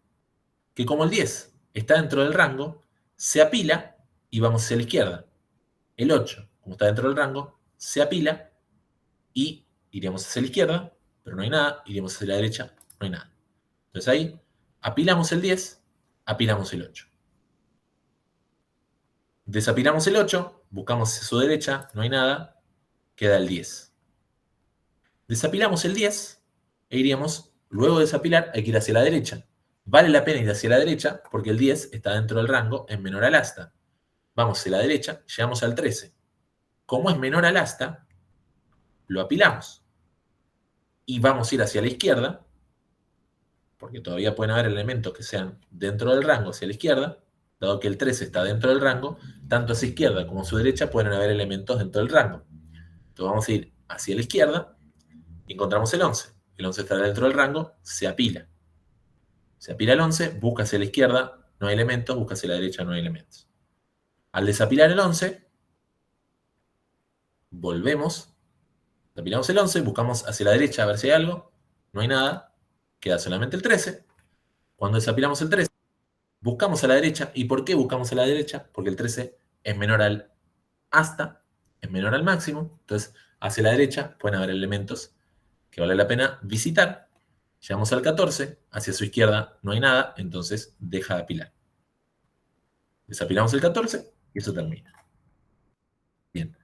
que como el 10 está dentro del rango, se apila y vamos hacia la izquierda. El 8, como está dentro del rango, se apila y iríamos hacia la izquierda, pero no hay nada, iríamos hacia la derecha, no hay nada. Entonces ahí apilamos el 10, apilamos el 8. Desapilamos el 8, buscamos hacia su derecha, no hay nada, queda el 10. Desapilamos el 10 e iríamos, luego de desapilar, hay que ir hacia la derecha. Vale la pena ir hacia la derecha porque el 10 está dentro del rango, es menor al asta. Vamos hacia la derecha, llegamos al 13. Como es menor al asta, lo apilamos. Y vamos a ir hacia la izquierda, porque todavía pueden haber elementos que sean dentro del rango hacia la izquierda, dado que el 13 está dentro del rango, tanto a su izquierda como a su derecha pueden haber elementos dentro del rango. Entonces vamos a ir hacia la izquierda y encontramos el 11. El 11 está dentro del rango, se apila. Se apila el 11, busca hacia la izquierda, no hay elementos, busca hacia la derecha, no hay elementos. Al desapilar el 11, volvemos, apilamos el 11, buscamos hacia la derecha a ver si hay algo, no hay nada, queda solamente el 13. Cuando desapilamos el 13, buscamos a la derecha. ¿Y por qué buscamos a la derecha? Porque el 13 es menor al asta, es menor al máximo, entonces hacia la derecha pueden haber elementos que vale la pena visitar. Llegamos al 14, hacia su izquierda no hay nada, entonces deja de apilar. Desapilamos el 14 y eso termina. Bien.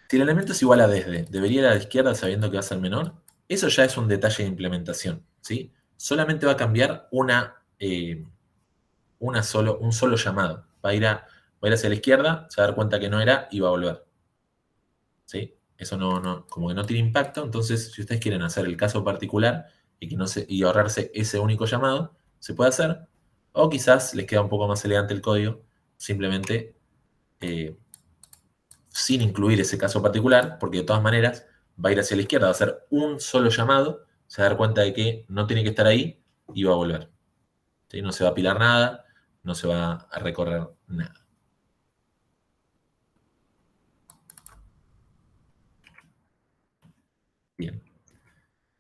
Si el elemento es igual a desde, ¿debería ir a la izquierda sabiendo que va a ser menor? Eso ya es un detalle de implementación, ¿sí? Solamente va a cambiar un solo llamado. Va a ir hacia la izquierda, se va a dar cuenta que no era y va a volver. ¿Sí? Eso como que no tiene impacto. Entonces, si ustedes quieren hacer el caso particular y ahorrarse ese único llamado, se puede hacer. O quizás les queda un poco más elegante el código, simplemente sin incluir ese caso particular, porque de todas maneras va a ir hacia la izquierda, va a hacer un solo llamado, se va a dar cuenta de que no tiene que estar ahí y va a volver. ¿Sí? No se va a apilar nada, no se va a recorrer nada. Bien.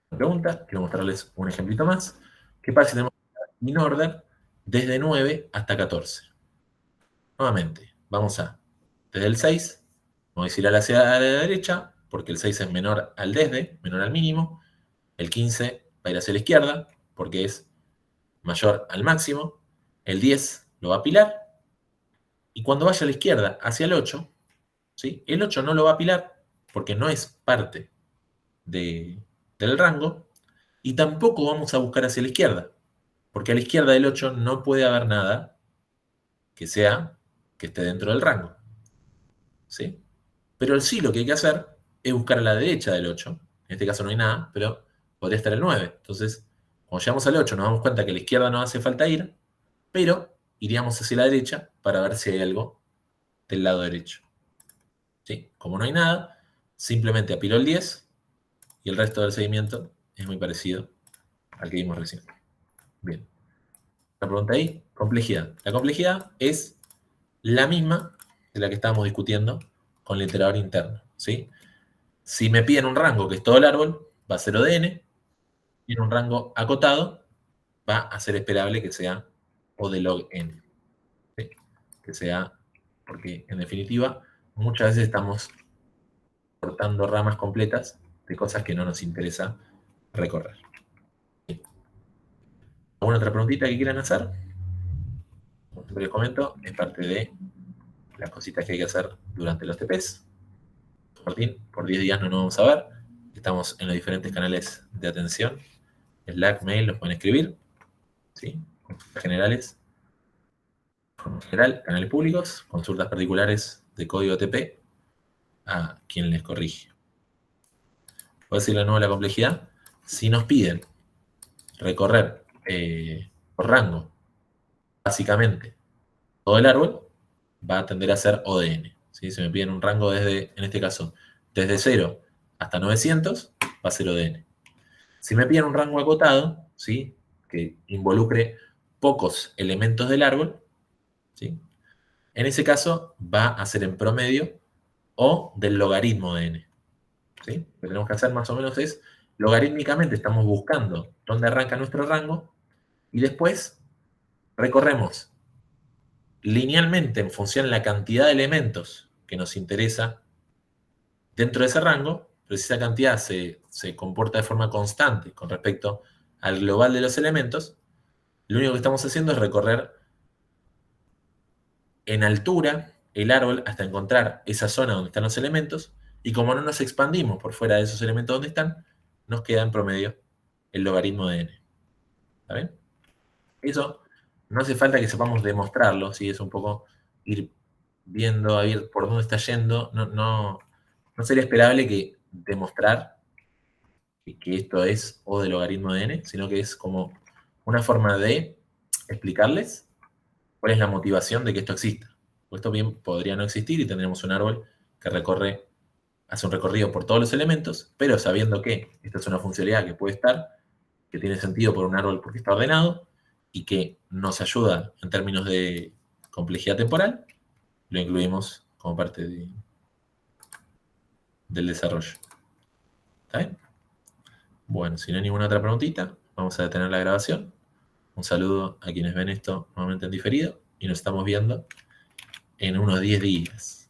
Pregunta, quiero mostrarles un ejemplito más. ¿Qué pasa si tenemos in order desde 9 hasta 14? Nuevamente, vamos desde el 6, vamos a ir hacia la derecha, porque el 6 es menor al desde, menor al mínimo. El 15 va a ir hacia la izquierda, porque es mayor al máximo. El 10 lo va a apilar. Y cuando vaya a la izquierda, hacia el 8, ¿sí? El 8 no lo va a apilar, porque no es parte del rango. Y tampoco vamos a buscar hacia la izquierda, porque a la izquierda del 8 no puede haber nada que esté dentro del rango. ¿Sí? Pero sí lo que hay que hacer es buscar a la derecha del 8. En este caso no hay nada, pero podría estar el 9. Entonces, cuando llegamos al 8 nos damos cuenta que a la izquierda no hace falta ir, pero iríamos hacia la derecha para ver si hay algo del lado derecho. ¿Sí? Como no hay nada, simplemente apilo el 10 y el resto del seguimiento es muy parecido al que vimos recién. Bien. La pregunta ahí, complejidad. La complejidad es la misma de la que estábamos discutiendo con el iterador interno. ¿Sí? Si me piden un rango que es todo el árbol, va a ser O de n. Y en un rango acotado, va a ser esperable que sea O de log n. ¿Sí? Que sea, porque en definitiva, muchas veces estamos cortando ramas completas de cosas que no nos interesa recorrer. ¿Alguna otra preguntita que quieran hacer? Como siempre les comento, es parte de las cositas que hay que hacer durante los TPs. Martín, por 10 días no nos vamos a ver. Estamos en los diferentes canales de atención. Slack, mail, los pueden escribir. ¿Sí? Consultas generales. En general, canales públicos. Consultas particulares de código TP a quien les corrige. Voy a decir de nuevo la complejidad. Si nos piden recorrer por rango, básicamente todo el árbol, va a tender a ser O de n. ¿Sí? Si me piden un rango desde, en este caso, desde 0 hasta 900, va a ser O de n. Si me piden un rango acotado, ¿sí? Que involucre pocos elementos del árbol, ¿sí? En ese caso va a ser en promedio O del logaritmo de n. ¿Sí? Lo que tenemos que hacer más o menos es, logarítmicamente estamos buscando dónde arranca nuestro rango y después recorremos linealmente en función de la cantidad de elementos que nos interesa dentro de ese rango, pero si esa cantidad se comporta de forma constante con respecto al global de los elementos, lo único que estamos haciendo es recorrer en altura el árbol hasta encontrar esa zona donde están los elementos, y como no nos expandimos por fuera de esos elementos donde están, nos queda en promedio el logaritmo de n. ¿Está bien? Eso no hace falta que sepamos demostrarlo, ¿sí? Es un poco ir viendo a ver por dónde está yendo. No sería esperable que demostrar que esto es O de logaritmo de n, sino que es como una forma de explicarles cuál es la motivación de que esto exista. Pues esto bien podría no existir y tendríamos un árbol que hace un recorrido por todos los elementos, pero sabiendo que esta es una funcionalidad que puede estar, que tiene sentido por un árbol porque está ordenado, y que nos ayuda en términos de complejidad temporal, lo incluimos como parte del desarrollo. ¿Está bien? Bueno, si no hay ninguna otra preguntita, vamos a detener la grabación. Un saludo a quienes ven esto nuevamente en diferido y nos estamos viendo en unos 10 días.